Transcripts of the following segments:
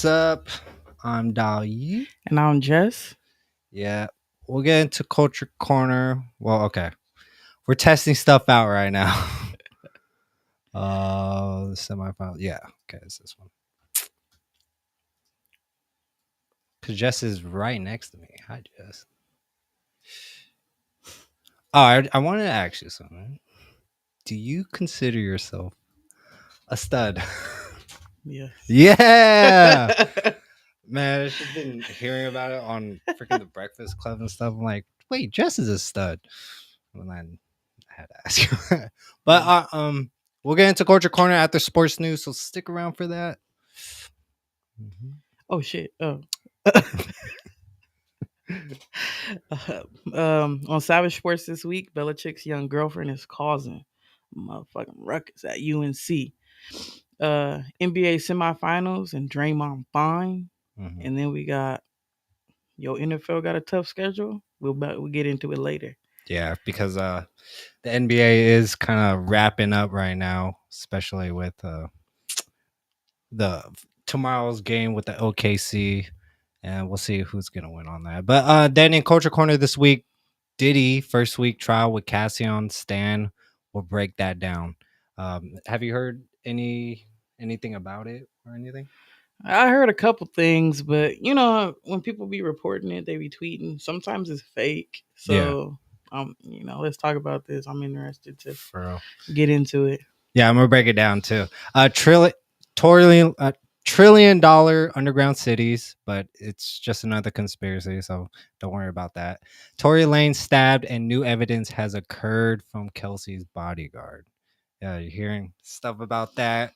What's up? I'm Dali. And I'm Jess. Yeah, we'll get into Culture Corner. Well, okay. We're testing stuff out right now. The semifinal. Yeah, okay, it's this one. Because Jess is right next to me. Hi, Jess. Oh, I wanted to ask you something. Do you consider yourself a stud? Yes. Yeah. Man, I've just been hearing about it on freaking the Breakfast Club and stuff. I'm like, wait, Jess is a stud. And then I had to ask you. But we'll get into Culture Corner after sports news, so stick around for that. Mm-hmm. Oh shit. Oh. On Savage Sports this week, Belichick's young girlfriend is causing motherfucking ruckus at UNC. NBA semifinals and Draymond fine. Mm-hmm. And then we got NFL got a tough schedule. We'll get into it later. Yeah, because the NBA is kind of wrapping up right now, especially with the tomorrow's game with the OKC, and we'll see who's gonna win on that. But then in Culture Corner this week, Diddy first week trial with Cassie on Stan. We'll break that down. Have you heard anything about it or anything? I heard a couple things, but when people be reporting it, they be tweeting. Sometimes it's fake. So let's talk about this. I'm interested to get into it. Yeah, I'm gonna break it down too. Trillion dollar underground cities, but it's just another conspiracy, so don't worry about that. Tory Lanez stabbed, and new evidence has occurred from Kelsey's bodyguard. Yeah, you're hearing stuff about that.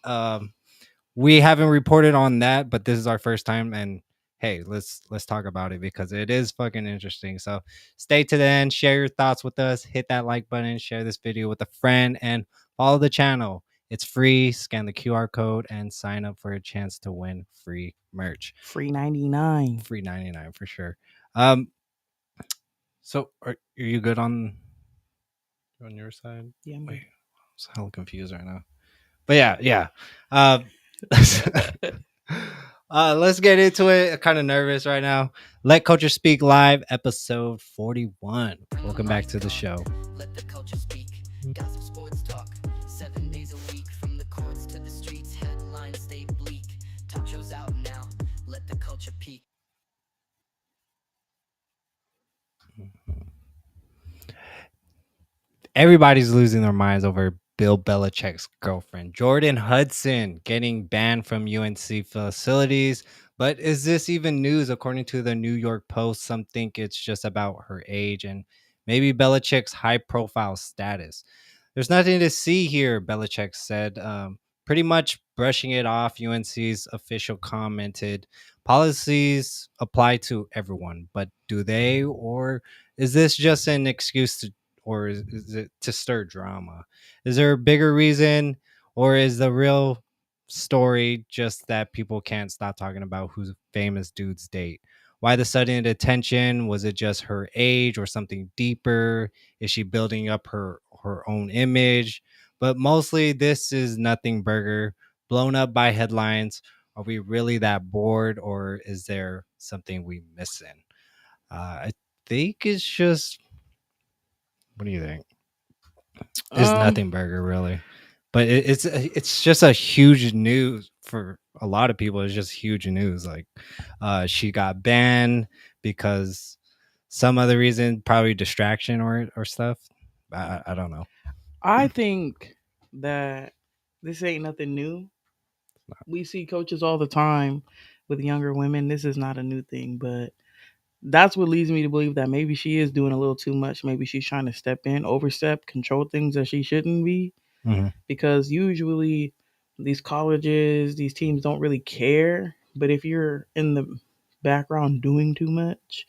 We haven't reported on that, but this is our first time, and hey, let's talk about it because it is fucking interesting. So stay to the end, share your thoughts with us, hit that like button, share this video with a friend, and follow the channel. It's free. Scan the QR code and sign up for a chance to win free merch. Free 99. Free 99 for sure. So are you good on your side? Yeah, I'm Wait, I'm hella confused right now. But yeah. Let's get into it. I'm kind of nervous right now. Let Culture Speak Live, episode 41. Welcome back to the show. Let the culture speak. Got some sports talk. 7 days a week, from the courts to the streets. Headlines stay bleak. Talk shows out now. Let the culture peak. Everybody's losing their minds over Bill Belichick's girlfriend, Jordan Hudson, getting banned from UNC facilities. But is this even news? According to the New York Post, some think it's just about her age and maybe Belichick's high-profile status. There's nothing to see here, Belichick said. Pretty much brushing it off, UNC's official commented, policies apply to everyone, but do they? Or is this just an excuse to, or is it to stir drama? Is there a bigger reason, or is the real story just that people can't stop talking about who famous dudes date? Why the sudden attention? Was it just her age or something deeper? Is she building up her own image? But mostly this is nothing burger, blown up by headlines. Are we really that bored, or is there something we missing? I think it's just, what do you think? It's nothing burger, really. But it's just a huge news for a lot of people. It's just huge news. Like, she got banned because some other reason, probably distraction or stuff. I don't know. I think that this ain't nothing new. We see coaches all the time with younger women. This is not a new thing, but that's what leads me to believe that maybe she is doing a little too much. Maybe she's trying to step in, overstep, control things that she shouldn't be. Mm-hmm. Because usually these colleges, these teams don't really care. But if you're in the background doing too much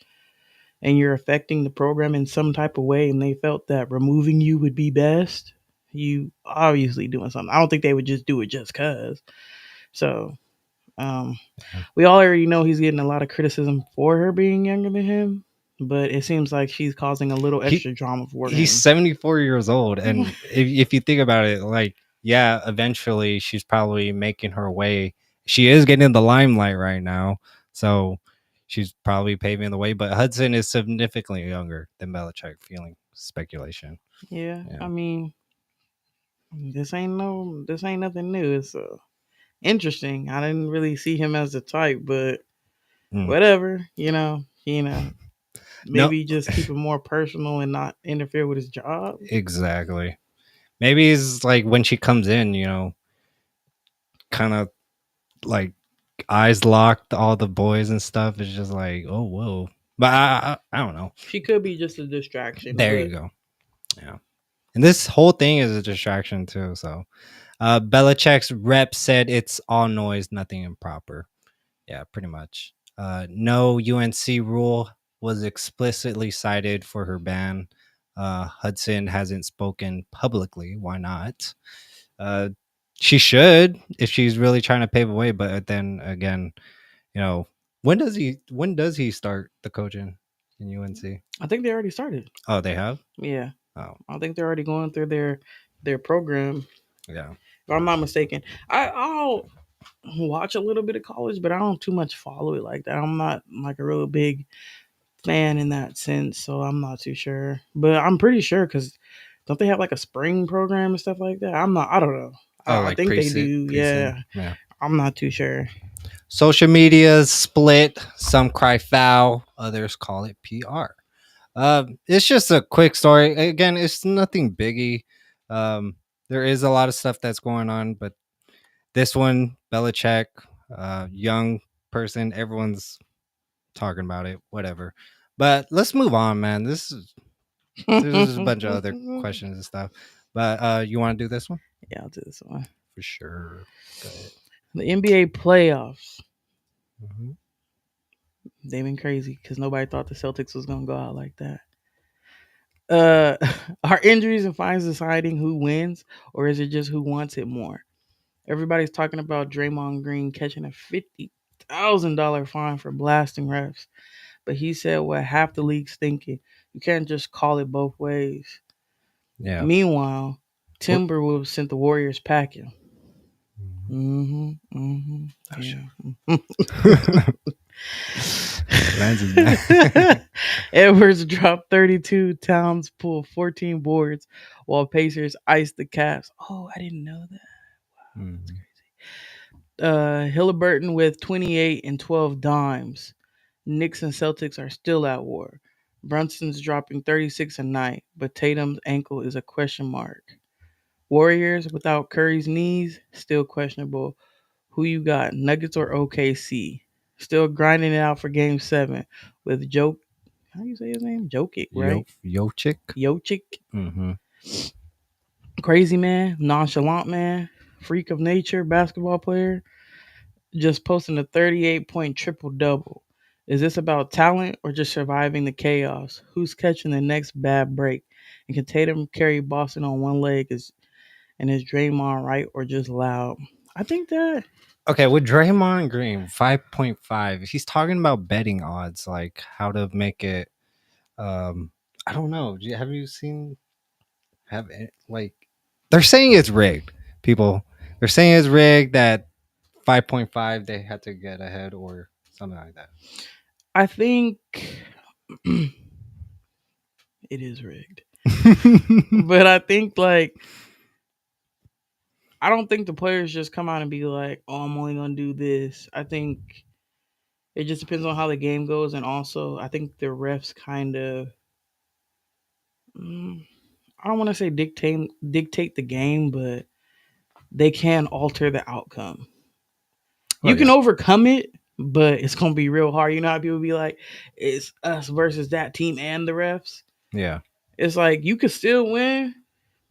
and you're affecting the program in some type of way and they felt that removing you would be best, you obviously doing something. I don't think they would just do it just because. So we all already know he's getting a lot of criticism for her being younger than him, but it seems like she's causing a little extra drama for him. He's 74 years old, and if you think about it, like, yeah, eventually she's probably making her way she is getting the limelight right now, so she's probably paving the way. But Hudson is significantly younger than Belichick. Feeling speculation. Yeah, Yeah. I mean, this ain't nothing new. It's interesting. I didn't really see him as the type, but Mm. whatever. No, Maybe just keep it more personal and not interfere with his job. exactly. Maybe it's like when she comes in, kind of like eyes locked, all the boys and stuff. It's just like, oh, whoa. But I don't know. She could be just a distraction, There you but go. Yeah. And this whole thing is a distraction too. So, Belichick's rep said it's all noise, nothing improper. Yeah, pretty much. No UNC rule was explicitly cited for her ban. Hudson hasn't spoken publicly. Why not? Uh, she should if she's really trying to pave a way. But then again, you know, when does he start the coaching in UNC? I think they already started. Oh, they have. Yeah, Oh, I think they're already going through their program. yeah. If I'm not mistaken, I'll watch a little bit of college, but I don't too much follow it like that. I'm not like a real big fan in that sense, so I'm not too sure. But I'm pretty sure because don't they have like a spring program and stuff like that? I'm not. I don't know. Oh, I like think they preseason. do. Preseason. Yeah, Yeah. I'm not too sure. Social media is split. Some cry foul. Others call it PR. It's just a quick story. Again, it's nothing biggie. There is a lot of stuff that's going on, but this one, Belichick, young person, everyone's talking about it. Whatever. But let's move on, man. There's a bunch of other Yeah, questions and stuff. But you want to do this one? I'll do this one. For sure. Go ahead. The NBA playoffs. Mm-hmm. They've been crazy because nobody thought the Celtics was gonna go out like that. Uh, are injuries and fines deciding who wins, or is it just who wants it more? Everybody's talking about Draymond Green catching a $50,000 fine for blasting refs, but he said what half the league's thinking: you can't just call it both ways. Yeah. Meanwhile, What? Timberwolves sent the Warriors packing. Mhm. Mm-hmm. Mm-hmm. Oh, shit. Yeah. Lance is mad. Edwards dropped 32. Towns pulled 14 boards while Pacers iced the Cavs. Oh, I didn't know that. Mhm. Halliburton with 28 and 12 dimes. Knicks and Celtics are still at war. Brunson's dropping 36 a night, but Tatum's ankle is a question mark. Warriors without Curry's knees, still questionable. Who you got, Nuggets or OKC? Still grinding it out for Game 7 with Joe. How do you say his name? Jokic, right? Yochik. Jokic. Mm-hmm. Crazy man, nonchalant man, freak of nature, basketball player, just posting a 38-point triple double. Is this about talent or just surviving the chaos? Who's catching the next bad break? And can Tatum carry Boston on one leg? And is Draymond right or just loud? I think that Okay, with Draymond Green, 5.5. He's talking about betting odds, like how to make it. Um, I don't know. Have you seen? Like they're saying it's rigged. People, they're saying it's rigged. That 5.5 they had to get ahead or something like that. I think it is rigged. But I think like I don't think the players just come out and be like, "Oh, I'm only gonna do this." I think it just depends on how the game goes, and also I think the refs kind of, mm, I don't want to say dictate the game, but they can alter the outcome. Oh You can yeah, overcome it, but it's gonna be real hard. You know how people be like, "It's us versus that team and the refs." yeah. It's like you could still win,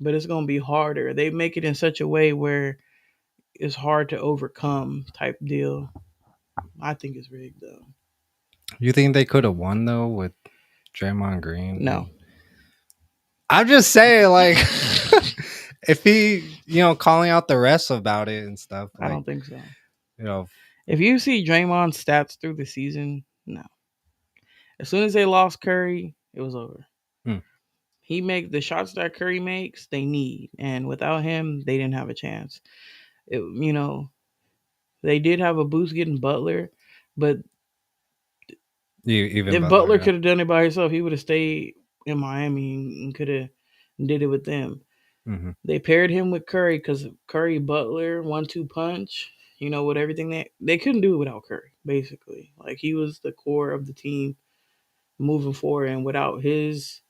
but it's gonna be harder. They make it in such a way where it's hard to overcome type deal. I think it's rigged though. You think they could have won though with Draymond Green? No, And I'm just saying, like, if he, calling out the rest about it and stuff, I like, don't think so. you know, If you see Draymond's stats through the season, no. As soon as they lost Curry, it was over. hmm, He make the shots that Curry makes, they need, and without him, they didn't have a chance. It, They did have a boost getting Butler, but Even if Butler, Butler yeah. could have done it by himself, he would have stayed in Miami and could have did it with them. Mm-hmm. They paired him with Curry because Curry Butler 1-2 punch. You know, with everything they couldn't do it without Curry. Basically, like he was the core of the team moving forward, and without his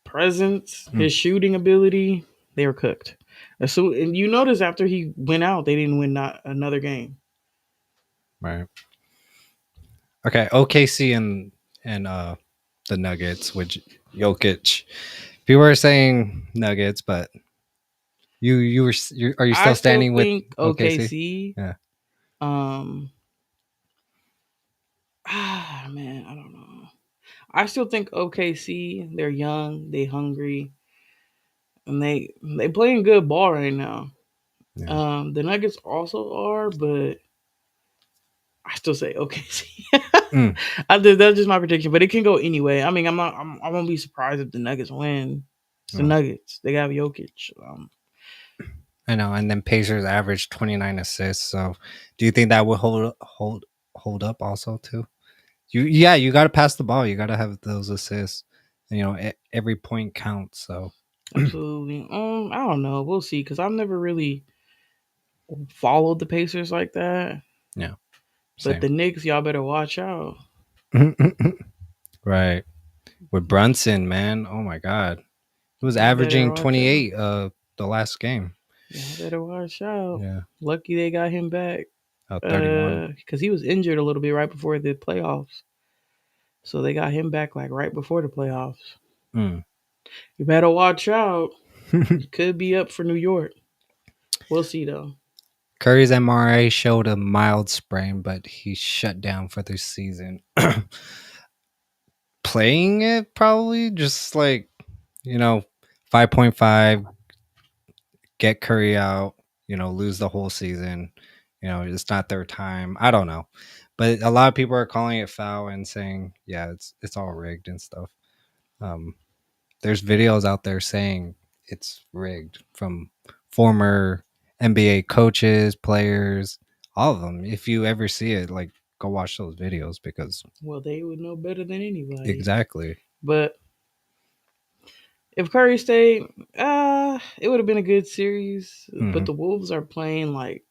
presence, Mm, his shooting ability, they were cooked. So, and you notice after he went out, they didn't win not another game. right. Okay. OKC and the Nuggets, which Jokic. People are saying Nuggets, but are you I still still standing with think OKC? OKC. Yeah. Um, man, I don't know. I still think OKC. They're young, they hungry, and they playing good ball right now. Yeah. The Nuggets also are, but I still say OKC. Mm, That's just my prediction, but it can go anyway. I mean, I won't be surprised if the Nuggets win. It's the well, Nuggets. They got Jokic. I know. And then Pacers averaged 29 assists. So, do you think that will hold up also too? You got to pass the ball. You got to have those assists. You know, every point counts. So, Absolutely. I don't know. We'll see because I've never really followed the Pacers like that. yeah, But same. the Knicks, y'all better watch out. Right. With Brunson, man. Oh my God. He was Y'all better averaging watch out. 28 the last game. Y'all better watch out. Yeah. Lucky they got him back. 31. Because he was injured a little bit right before the playoffs. So they got him back like right before the playoffs. Mm. You better watch out. Could be up for New York. We'll see though. Curry's MRA showed a mild sprain, but he's shut down for the season. Playing it probably just like, 5.5, get Curry out, lose the whole season. It's not their time. I don't know. But a lot of people are calling it foul and saying, yeah, it's all rigged and stuff. Um, there's videos out there saying it's rigged from former NBA coaches, players, all of them. If you ever see it, like go watch those videos because Well, they would know better than anybody. exactly. But if Curry stayed, it would have been a good series. But Hmm. the Wolves are playing like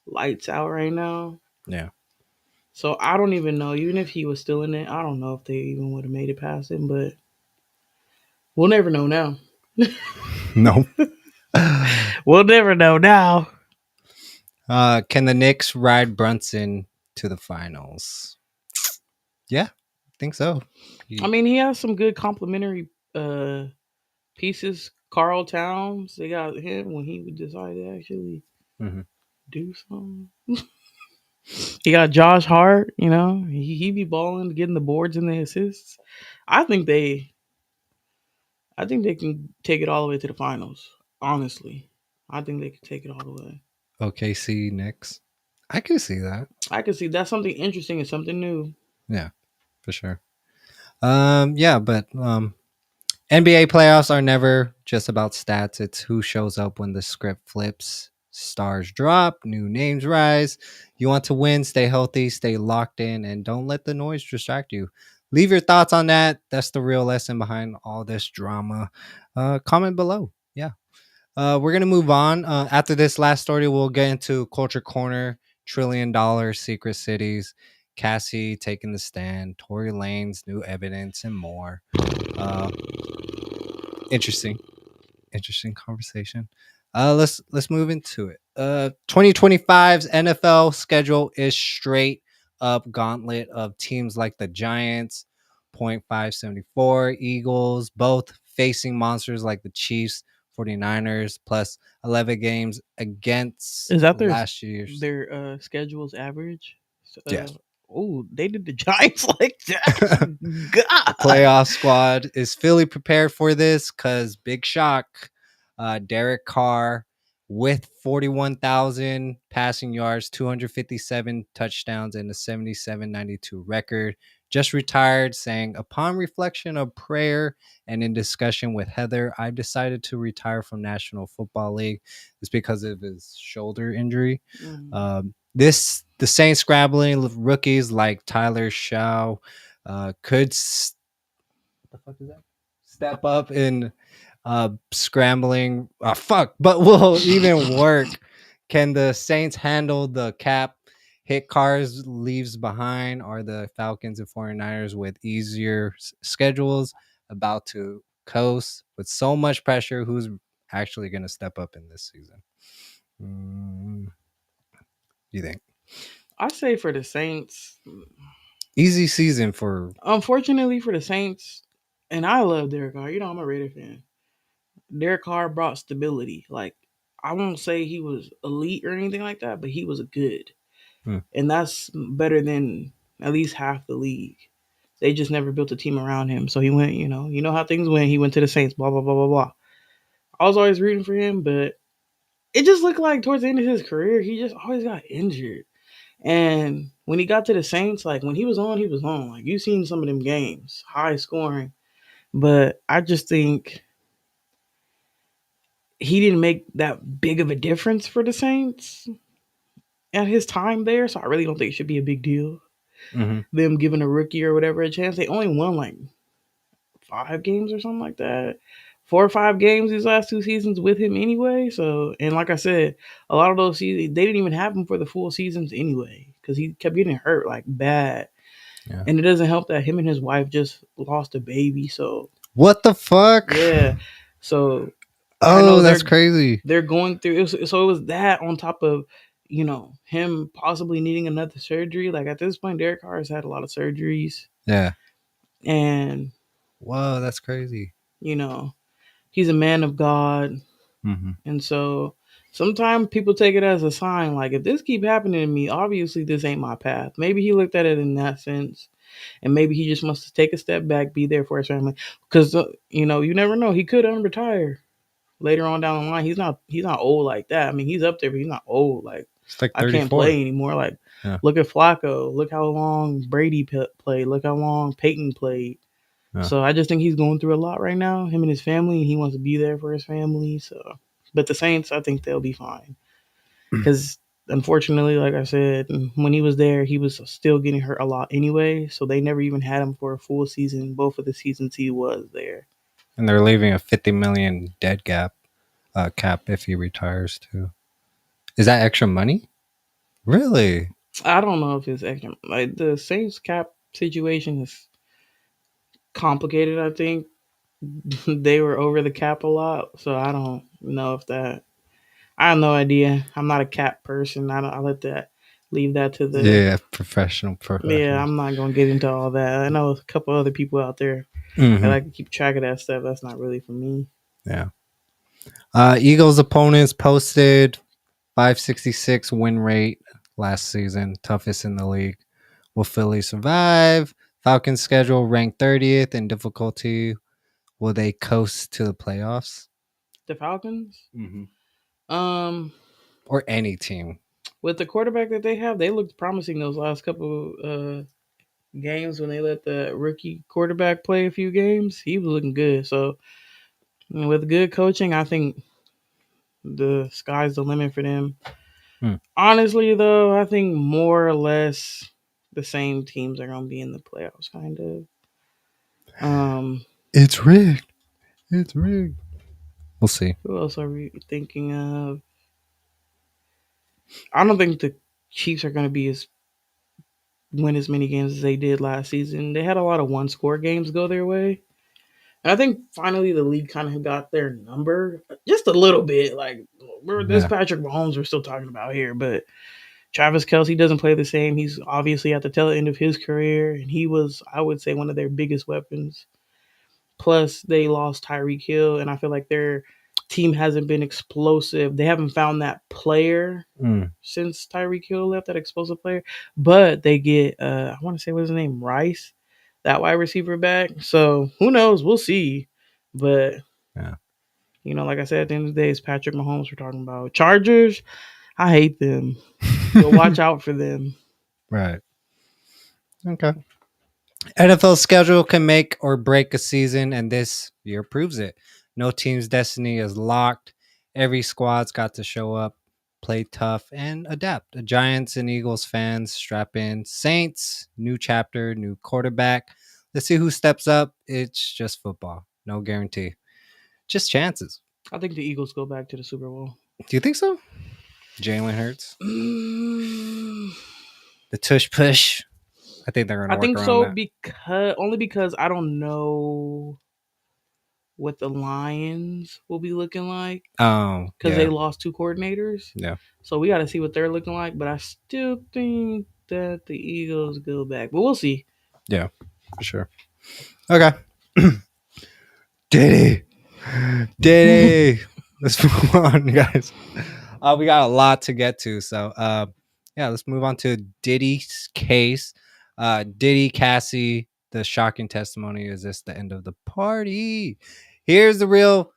lights out right now. Yeah. So I don't even know. Even if he was still in it, I don't know if they even would have made it past him. But we'll never know now. No. We'll never know now. Can the Knicks ride Brunson to the finals? Yeah, I think so. I mean, he has some good complimentary pieces. Carl Towns, they got him when he would decide to actually Mhm. do something. He got Josh Hart, he be balling, getting the boards and the assists. I think they, I think they can take it all the way to the finals. Honestly, I think they can take it all the way. OKC Knicks. I can see that. I can see that's something interesting and something new. Yeah, for sure. Yeah, but NBA playoffs are never just about stats. It's who shows up when the script flips. Stars drop, new names rise. You want to win, stay healthy, stay locked in, and don't let the noise distract you. Leave your thoughts on that. That's the real lesson behind all this drama. Comment below. Yeah. We're gonna move on. After this last story, we'll get into Culture Corner, $1 trillion secret cities, Cassie taking the stand, Tory Lanez new evidence, and more. Uh, interesting, interesting conversation. Let's move into it. 2025's NFL schedule is straight up gauntlet of teams like the Giants, 0.574, Eagles, both facing monsters like the Chiefs, 49ers, plus 11 games against Is that last year's. their schedules average? Yes. Oh, they did the Giants like that. God. Playoff squad is Philly prepared for this? Because big shock, Derek Carr with 41,000 passing yards, 257 touchdowns, and a 77-92 record. Just retired, saying, upon reflection of prayer and in discussion with Heather, I decided to retire from National Football League. It's because of his shoulder injury. The Saints scrabbling rookies like Tyler Shaw could the fuck is that? Step up in scrambling. But will even work. Can the Saints handle the cap hit cars leaves behind? Are the Falcons and 49ers with easier schedules about to coast with so much pressure? Who's actually going to step up in this season? You think? I say for the Saints, Easy season for. unfortunately for the Saints, and I love Derek Carr. You know, I'm a Raider fan. Derek Carr brought stability. Like, I won't say he was elite or anything like that, but he was good. And that's better than at least half the league. They just never built a team around him. So he went, you know how things went. He went to the Saints, blah, blah, blah, blah, blah. I was always rooting for him, but it just looked like towards the end of his career, he just always got injured. And when he got to the Saints, like when he was on, he was on. Like you've seen some of them games, high scoring. But I just think he didn't make that big of a difference for the Saints at his time there. So I really don't think it should be a big deal. Them giving a rookie or whatever a chance. They only won like 5 games or something like that. 4 or 5 games these last 2 seasons with him anyway. So, and like I said, a lot of those seasons, they didn't even have him for the full seasons anyway because he kept getting hurt like bad. Yeah. And it doesn't help that him and his wife just lost a baby. So, what the fuck? Yeah. So, that's crazy. They're going through. It was that on top of, him possibly needing another surgery. Like at this point, Derek Carr has had a lot of surgeries. Yeah. And whoa, that's crazy. He's a man of God. And so sometimes people take it as a sign, like if this keep happening to me, obviously this ain't my path. Maybe he looked at it in that sense, and maybe he just wants to take a step back, be there for his family, because you never know, he could unretire later on down the line. He's not old like that. I mean, he's up there, but he's not old. Like I can't play anymore. Like look at Flacco. Look how long Brady played. Look how long Peyton played. So I just think he's going through a lot right now, him and his family, and he wants to be there for his family. So, but the Saints, I think they'll be fine. Because unfortunately, like I said, when he was there, he was still getting hurt a lot anyway. So they never even had him for a full season, both of the seasons he was there. And they're leaving a $50 million dead cap if he retires too. Is that extra money? Really? I don't know if it's extra. Like the Saints cap situation is complicated. I think they were over the cap a lot, so I don't know if that. I have no idea. I'm not a cap person. I let that leave that to the professional. Yeah, I'm not gonna get into all that. I know a couple other people out there that like to keep track of that stuff. That's not really for me. Yeah. Eagles opponents posted 566 win rate last season, toughest in the league. Will Philly survive? Falcons schedule ranked 30th in difficulty. Will they coast to the playoffs? The Falcons? Or any team. With the quarterback that they have, they looked promising those last couple games when they let the rookie quarterback play a few games. He was looking good. So with good coaching, I think the sky's the limit for them. Honestly, though, I think more or less the same teams are going to be in the playoffs, kind of. It's rigged. It's rigged. We'll see. Who else are we thinking of? I don't think the Chiefs are going to win as many games as they did last season. They had a lot of one-score games go their way. And I think finally the league kind of got their number just a little bit. Like, this Patrick Mahomes we're still talking about here, but Travis Kelsey doesn't play the same. He's obviously at the tail end of his career, and he was, I would say, one of their biggest weapons. Plus, they lost Tyreek Hill, and I feel like their team hasn't been explosive. They haven't found that player since Tyreek Hill left, that explosive player. But they get, I want to say, what's his name? Rice, that wide receiver back. So, who knows? We'll see. But Like I said, at the end of the day, it's Patrick Mahomes we're talking about. Chargers, I hate them. So watch out for them. Right. Okay. NFL schedule can make or break a season, and this year proves it. No team's destiny is locked. Every squad's got to show up, play tough, and adapt. The Giants and Eagles fans strap in. Saints, new chapter, new quarterback. Let's see who steps up. It's just football. No guarantee. Just chances. I think the Eagles go back to the Super Bowl. Do you think so? Jalen Hurts? Mm, The tush push? I think they're going to I work think around so that. because I don't know what the Lions will be looking like Oh, because they yeah. lost two coordinators. Yeah. So we got to see what they're looking like. But I still think that the Eagles go back. But we'll see. Yeah, for sure. Okay. Diddy. Diddy. Let's move on, guys. We got a lot to get to. So yeah, let's move on to Diddy's case. Diddy, Cassie, the shocking testimony. Is this the end of the party? Here's the real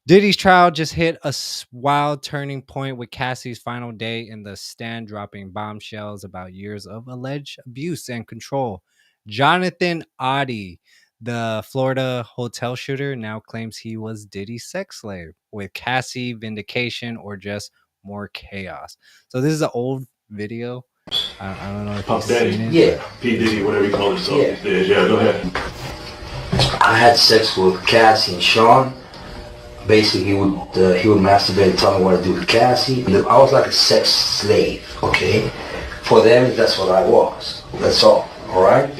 Diddy's trial just hit a wild turning point with Cassie's final day in the stand, dropping bombshells about years of alleged abuse and control. Jonathan Oddie, the Florida hotel shooter, now claims he was Diddy's sex slave, with Cassie vindication or just more chaos. So this is an old video. I don't know if you've seen it. Yeah. P. Diddy, whatever you call yourself these days. Yeah, go ahead. I had sex with Cassie and Sean. Basically, he would masturbate and tell me what to do with Cassie. I was like a sex slave, okay? For them, that's what I was. That's all right?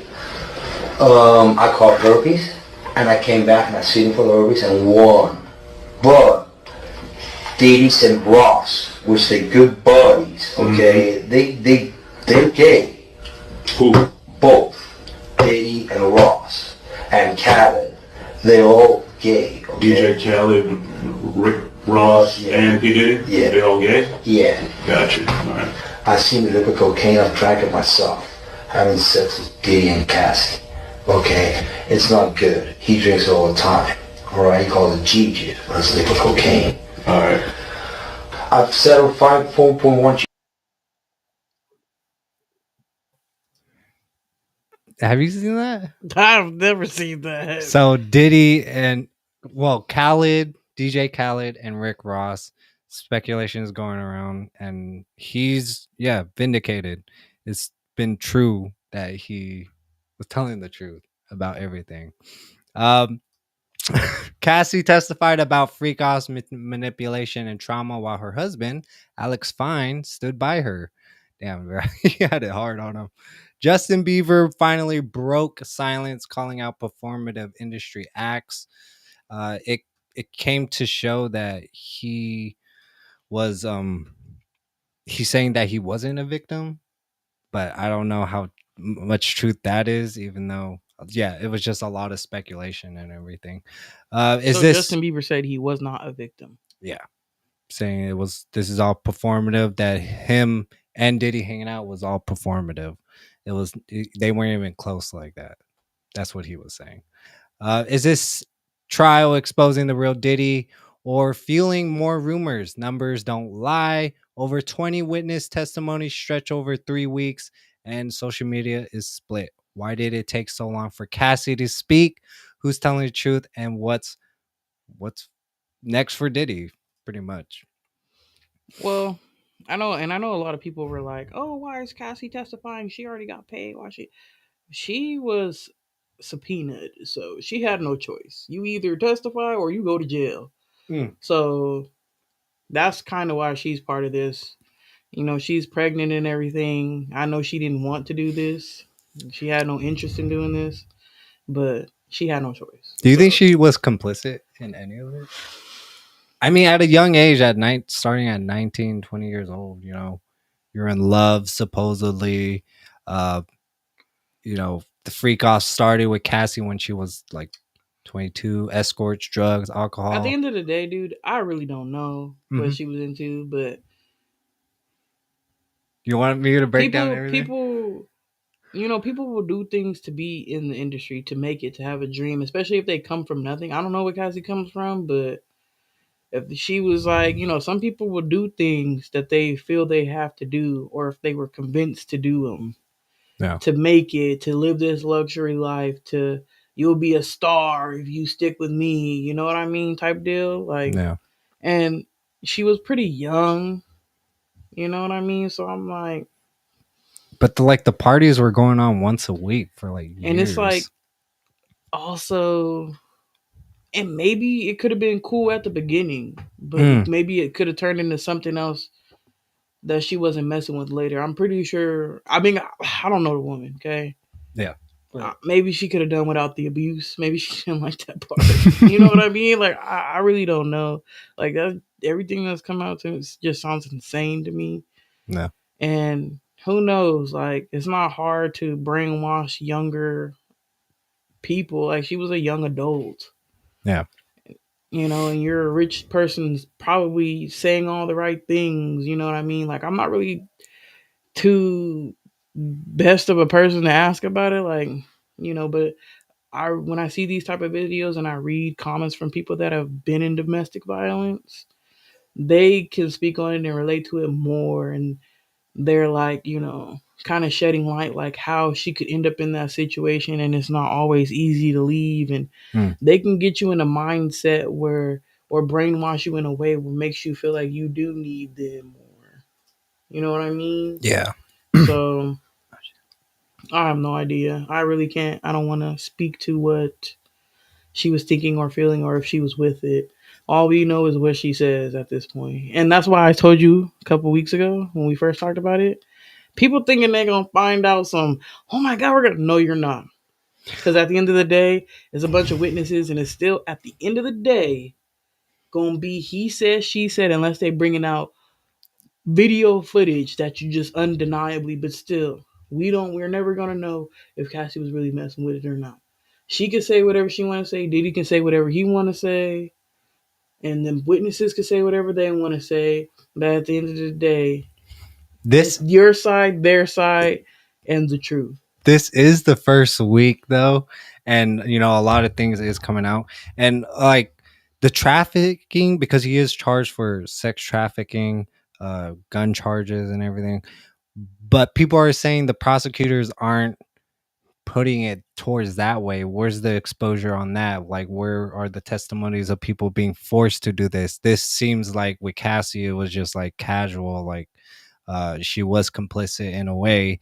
I caught herpes, and I came back and I sued him for the herpes and won. But Diddy and Ross, which they're good buddies, okay? They're gay. Who? Both. Diddy and Ross. And Khaled. They're all gay. Okay? DJ Khaled, Rick Ross, Yeah. and P. Diddy? Yeah. They all gay? Yeah. Gotcha. Alright. I seen the liquid cocaine, I've drank it myself. Having sex with Diddy and Cassie. Okay? It's not good. He drinks it all the time. Alright? He calls it G-Jit, but it's liquid cocaine. Alright. I've settled 4.1. Have you seen that? I've never seen that. So Diddy and Khaled, DJ Khaled and Rick Ross, speculation is going around, and he's vindicated. It's been true that he was telling the truth about everything. Cassie testified about freak-offs, manipulation, and trauma, while her husband, Alex Fine, stood by her. Damn, bro. He had it hard on him. Justin Bieber finally broke silence, calling out performative industry acts. It came to show that he was he's saying that he wasn't a victim, but I don't know how much truth that is, even though it was just a lot of speculation and everything. So Justin Bieber said he was not a victim. Yeah, saying this is all performative, that him and Diddy hanging out was all performative. They weren't even close like that. That's what he was saying. Is this trial exposing the real Diddy or fueling more rumors? Numbers don't lie. Over 20 witness testimonies stretch over 3 weeks, and social media is split. Why did it take so long for Cassie to speak? Who's telling the truth, and what's next for Diddy? Pretty much. Well, I know a lot of people were like, "Oh, why is Cassie testifying? She already got paid. Why she was subpoenaed, so she had no choice. You either testify or you go to jail." So that's kind of why she's part of this. She's pregnant and everything. I know she didn't want to do this. She had no interest in doing this, but she had no choice. Do you think she was complicit in any of it? I mean, at a young age, starting at 19, 20 years old, you're in love, supposedly. The freak off started with Cassie when she was like 22, escorts, drugs, alcohol. At the end of the day, dude, I really don't know what she was into, but you want me to break down everything? People will do things to be in the industry, to make it, to have a dream, especially if they come from nothing. I don't know where Cassie comes from, but If she was like, some people will do things that they feel they have to do, or if they were convinced to do them, to make it, to live this luxury life, to you'll be a star if you stick with me, you know what I mean, type deal. Like, and she was pretty young, you know what I mean. So I'm like, but the parties were going on once a week for like years. And it's like, also, and maybe it could have been cool at the beginning, but maybe it could have turned into something else that she wasn't messing with later. I'm pretty sure. I mean, I don't know the woman, okay? Yeah. Maybe she could have done without the abuse. Maybe she didn't like that part. You know what I mean? Like, I really don't know. Like, everything that's come out to it just sounds insane to me. No. And who knows? Like, it's not hard to brainwash younger people. Like, she was a young adult. Yeah. And you're a rich person probably saying all the right things. You know what I mean? Like, I'm not really too best of a person to ask about it. Like, but when I see these type of videos and I read comments from people that have been in domestic violence, they can speak on it and relate to it more. And they're like, kind of shedding light, like how she could end up in that situation. And it's not always easy to leave. And they can get you in a mindset or brainwash you in a way where makes you feel like you do need them more. You know what I mean? Yeah. So I have no idea. I really can't. I don't want to speak to what she was thinking or feeling, or if she was with it. All we know is what she says at this point. And that's why I told you a couple weeks ago when we first talked about it. People thinking they're going to find out some, oh my God, we're going to. No, you're not. Because at the end of the day, there's a bunch of witnesses, and it's still, at the end of the day, going to be he said, she said, unless they bringing out video footage that you just undeniably, but still, we're never going to know if Cassie was really messing with it or not. She can say whatever she want to say. Diddy can say whatever he want to say. And the witnesses can say whatever they want to say. But at the end of the day, it's your side, their side, and the truth. This is the first week though, and a lot of things is coming out, and like the trafficking, because he is charged for sex trafficking, gun charges and everything, but people are saying the prosecutors aren't putting it towards that way. Where's the exposure on that? Like, where are the testimonies of people being forced to do this? This seems like with Cassie, it was just like casual, like she was complicit in a way.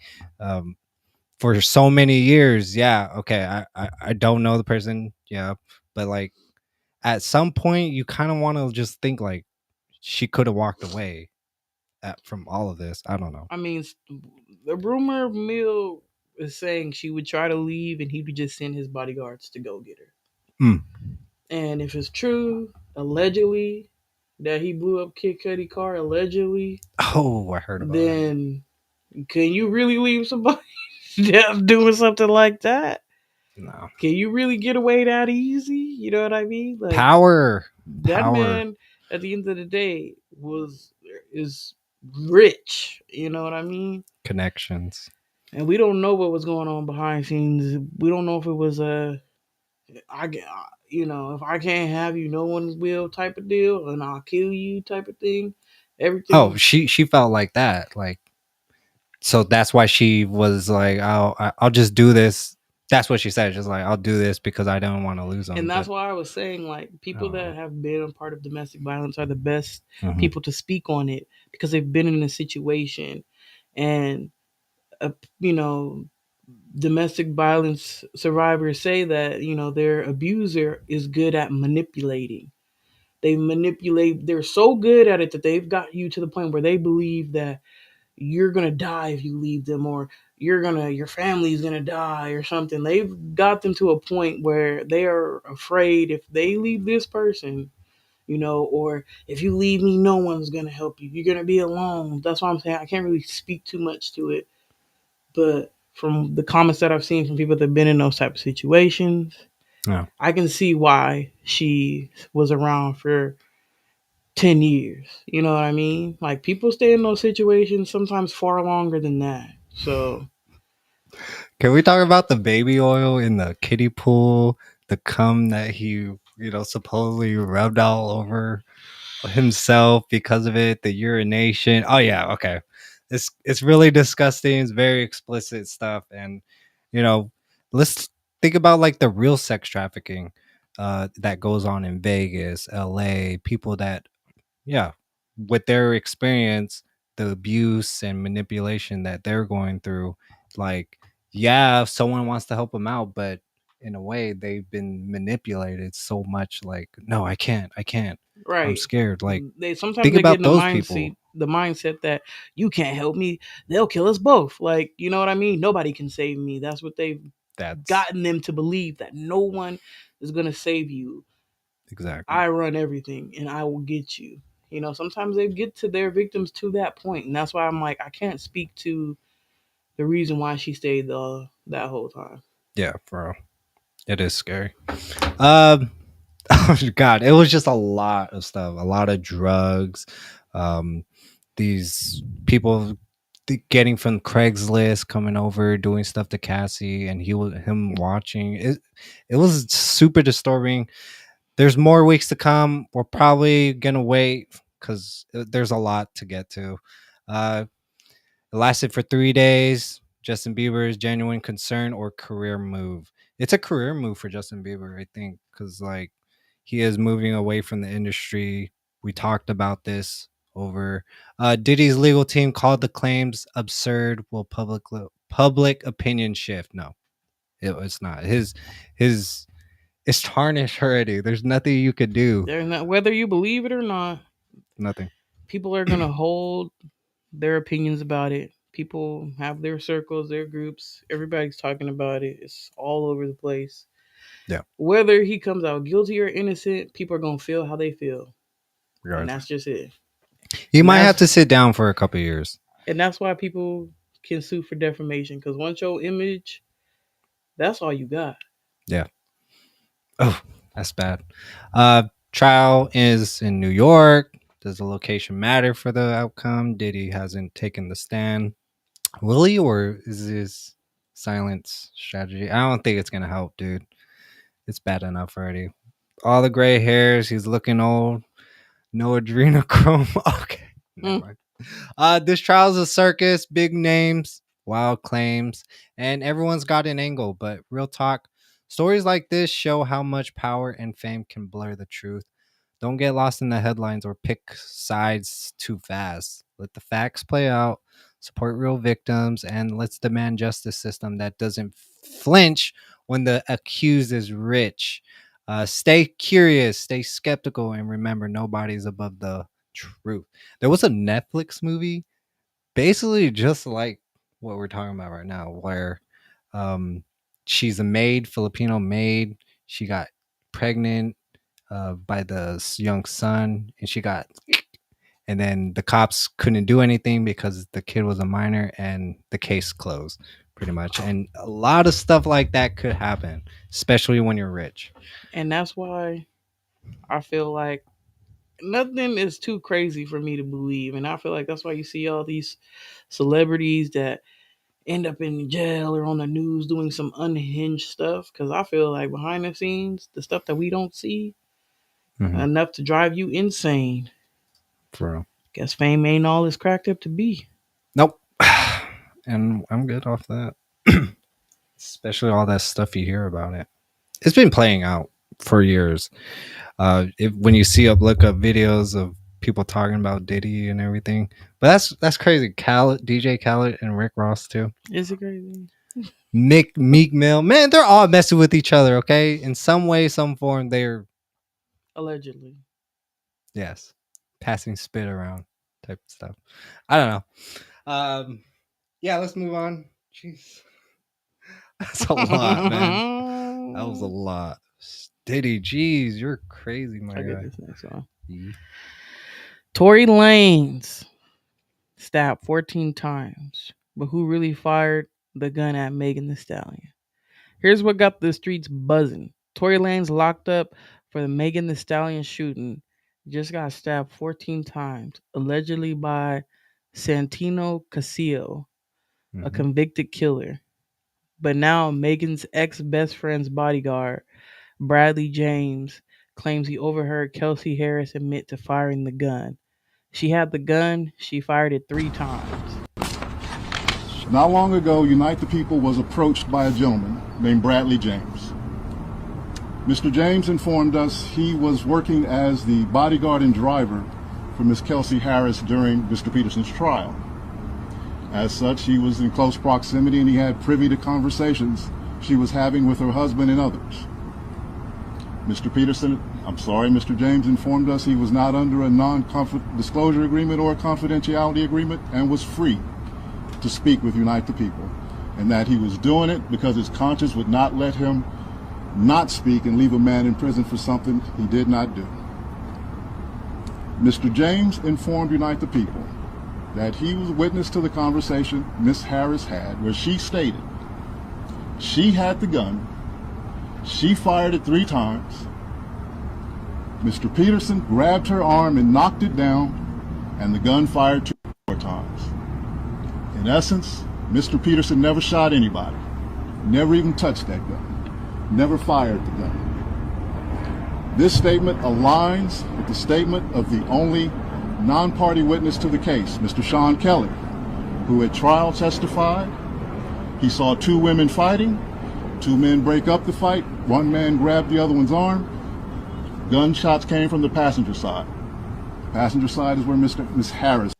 For so many years. Yeah, okay, I don't know the person, yeah, but like at some point you kind of want to just think like she could have walked away from all of this. I don't know. I mean, the rumor mill is saying she would try to leave and he would just send his bodyguards to go get her. And if it's true, allegedly, that he blew up Kid Cudi's car, allegedly, I heard about then can you really leave somebody doing something like that? No. Can you really get away that easy? You know what I mean? Like, Power. That man, at the end of the day, is rich. You know what I mean? Connections. And we don't know what was going on behind scenes. We don't know if it was if I can't have you, no one will type of deal, and I'll kill you type of thing. Everything. Oh, she felt like that, like, so that's why she was like, I'll just do this. That's what she said. Just like, I'll do this because I don't want to lose them. And that's why I was saying, like, people that have been a part of domestic violence are the best people to speak on it, because they've been in a situation. And domestic violence survivors say that their abuser is good at manipulating. They're so good at it that they've got you to the point where they believe that you're gonna die if you leave them, or your family's gonna die or something. They've got them to a point where they are afraid if they leave this person, or if you leave me, no one's gonna help you. You're gonna be alone. That's why I'm saying I can't really speak too much to it, but from the comments that I've seen from people that have been in those type of situations, I can see why she was around for 10 years. You know what I mean? Like, people stay in those situations sometimes far longer than that. So, can we talk about the baby oil in the kiddie pool, the cum that he, supposedly rubbed all over? himself because of it. The urination. Oh yeah, okay. It's really disgusting. It's very explicit stuff, and you know, let's think about like the real sex trafficking that goes on in Vegas, LA. People that, yeah, with their experience, the abuse and manipulation that they're going through, like, yeah, if someone wants to help them out, but in a way they've been manipulated so much, like, no, I can't, I'm Right. scared. Like, They sometimes think they get about in the those people. mindset that you can't help me, they'll kill us both. Like, you know what I mean? Nobody can save me. That's what they've That's gotten them to believe, that no one is gonna save you. exactly. I run everything and I will get you. You know, sometimes they get to their victims to that point, and that's why I'm like, I can't speak to the reason why she stayed that whole time. Yeah, bro, it is scary. um oh god, it was just a lot of stuff, a lot of drugs. um these people getting from Craigslist, coming over, doing stuff to Cassie, and him watching it. It was super disturbing. There's more weeks to come. We're probably gonna wait because there's a lot to get to. It lasted for 3 days. Justin Bieber's genuine concern or career move. It's a career move for Justin Bieber, I think, because like he is moving away from the industry. We talked about this over. Diddy's legal team called the claims absurd. Will public opinion shift? No, it's not. His it's tarnished already. There's nothing you could do. They're not, whether you believe it or not, Nothing. people are gonna hold their opinions about it. People have their circles, their groups. Everybody's talking about it. It's all over the place. Yeah. Whether he comes out guilty or innocent, people are gonna feel how they feel, and that's just it. He And might have to sit down for a couple years. and that's why people can sue for defamation, because once your image, that's all you got. Yeah. Oh, that's bad. Trial is in New York. Does the location matter for the outcome? Diddy hasn't taken the stand. Will he, or is this silence strategy? I don't think it's gonna help, dude. It's bad enough already. All the gray hairs. He's looking old. No adrenochrome. Okay, never mind. This trial's a circus. Big names, wild claims, and everyone's got an angle. But real talk, stories like this show how much power and fame can blur the truth. Don't get lost in the headlines or pick sides too fast. Let the facts play out, support real victims, and let's demand justice system that doesn't flinch when the accused is rich. Stay curious, stay skeptical, and remember nobody's above the truth. There was a Netflix movie basically just like what we're talking about right now, where um, she's a maid, Filipino maid. She got pregnant by the young son, and and then the cops couldn't do anything because the kid was a minor, and the case closed pretty much. And a lot of stuff like that could happen, especially when you're rich. And that's why I feel like nothing is too crazy for me to believe. And I feel like that's why you see all these celebrities that end up in jail or on the news doing some unhinged stuff. Because I feel like behind the scenes, the stuff that we don't see, enough to drive you insane. For real. Guess fame ain't all it's cracked up to be. Nope. And I'm good off that. Especially all that stuff you hear about it. It's been playing out for years. When you look up videos of people talking about Diddy and everything, but that's crazy. DJ Khaled, and Rick Ross too. Is it crazy? Meek Mill, man, they're all messing with each other. Okay, in some way, some form, they're Allegedly. yes, passing spit around type of stuff. I don't know. Yeah, let's move on. Jeez, that's a lot, man. That was a lot. Diddy, jeez, you're crazy, my I guy. get this next one. Yeah. Tory Lanez stabbed 14 times, but who really fired the gun at Megan Thee Stallion? Here's what got the streets buzzing. Tory Lanez locked up for the Megan Thee Stallion shooting just got stabbed 14 times, allegedly by Santino Casillo, a convicted killer. But now Megan's ex-best friend's bodyguard, Bradley James, claims he overheard Kelsey Harris admit to firing the gun. She had the gun, she fired it 3 times. Not long ago, Unite the People was approached by a gentleman named Bradley James. Mr. James informed us he was working as the bodyguard and driver for Miss Kelsey Harris during Mr. Peterson's trial. As such, he was in close proximity and he had privy to conversations she was having with her husband and others. Mr. James informed us he was not under a non-disclosure agreement or a confidentiality agreement and was free to speak with Unite the People, and that he was doing it because his conscience would not let him not speak and leave a man in prison for something he did not do. Mr. James informed Unite the People that he was witness to the conversation Miss Harris had where she stated she had the gun, she fired it 3 times, Mr. Peterson grabbed her arm and knocked it down, and the gun fired 2 more times. In essence, Mr. Peterson never shot anybody, never even touched that gun, never fired the gun. This statement aligns with the statement of the only non-party witness to the case, Mr. Sean Kelly, who at trial testified he saw 2 women fighting, 2 men break up the fight, 1 man grabbed the other one's arm. Gunshots came from the passenger side. The passenger side is where Miss Harris.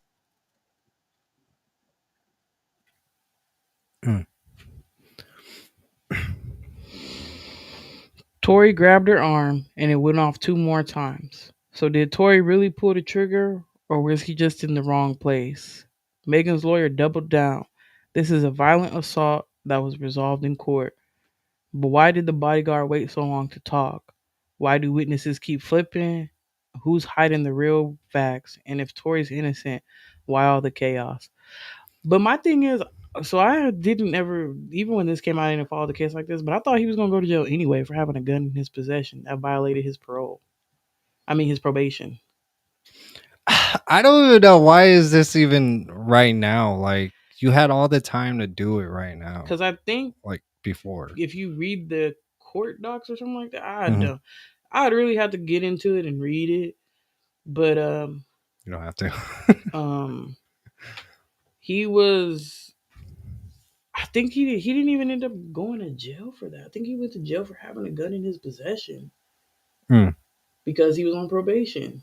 Tory grabbed her arm and it went off 2 more times. So did Tory really pull the trigger, or was he just in the wrong place? Megan's lawyer doubled down. This is a violent assault that was resolved in court. But why did the bodyguard wait so long to talk? Why do witnesses keep flipping? Who's hiding the real facts? And if Tory's innocent, why all the chaos? But my thing is, so I didn't ever, even when this came out, I didn't follow the case like this, but I thought he was going to go to jail anyway for having a gun in his possession. That violated his his probation. I don't even know, why is this even right now? Like, you had all the time to do it right now. Because I think, like, before. if you read the court docs or something like that, I'd really have to get into it and read it. But you don't have to. He was, I think he didn't even end up going to jail for that. I think he went to jail for having a gun in his possession because he was on probation.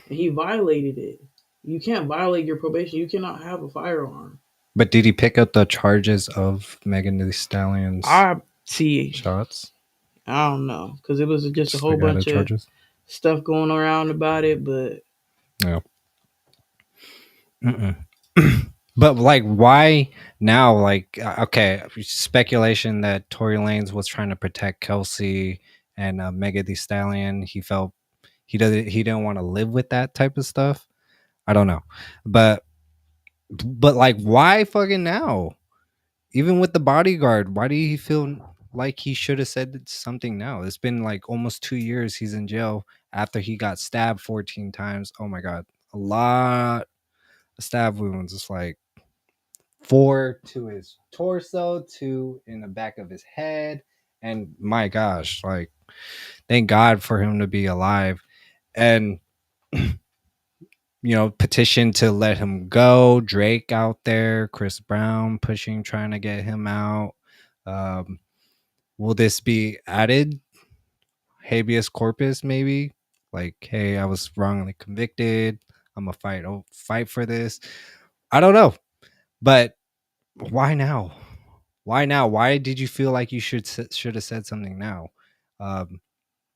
And he violated it. You can't violate your probation. You cannot have a firearm. But did he pick up the charges of Megan Thee Stallion's shots? I don't know, because it was just a whole bunch of stuff going around about it, but yeah. But like, why now? Like, okay, speculation that Tory Lanez was trying to protect Kelsey and Megan Thee Stallion. He felt he didn't want to live with that type of stuff. I don't know, but like, why fucking now? Even with the bodyguard, why do you feel like he should have said something now? It's been like almost 2 years he's in jail after he got stabbed 14 times. Oh my God, a lot of stab wounds. It's like 4 to his torso, 2 in the back of his head, and my gosh, like, thank God for him to be alive. And petition to let him go. Drake out there, Chris Brown pushing, trying to get him out. Will this be added? Habeas corpus, maybe? Like, hey, I was wrongly convicted. I'm gonna fight for this. I don't know, but why now? Why now? Why did you feel like you should have said something now?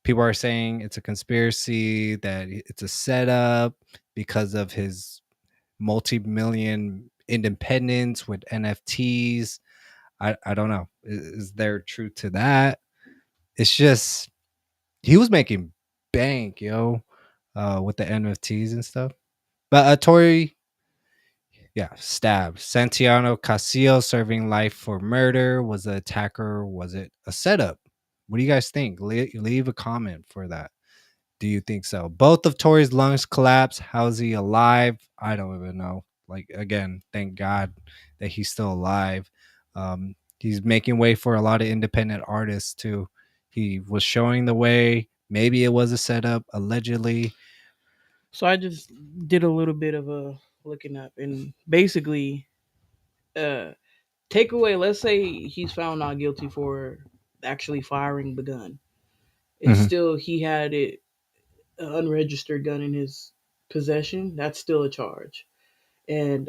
People are saying it's a conspiracy, that it's a setup because of his multi-million independence with NFTs. I don't know. Is there truth to that? It's just, he was making bank, with the NFTs and stuff. But Tory, stabbed. Santiago Castillo serving life for murder. Was the attacker, was it a setup? What do you guys think? Leave a comment for that. Do you think so? Both of Tory's lungs collapsed. How's he alive? I don't even know. Like, again, thank God that he's still alive. He's making way for a lot of independent artists too. He was showing the way. Maybe it was a setup, allegedly. So I just did a little bit of a looking up, and basically, takeaway. Let's say he's found not guilty for actually firing the gun. It's Mhm. still he had it an unregistered gun in his possession. That's still a charge, and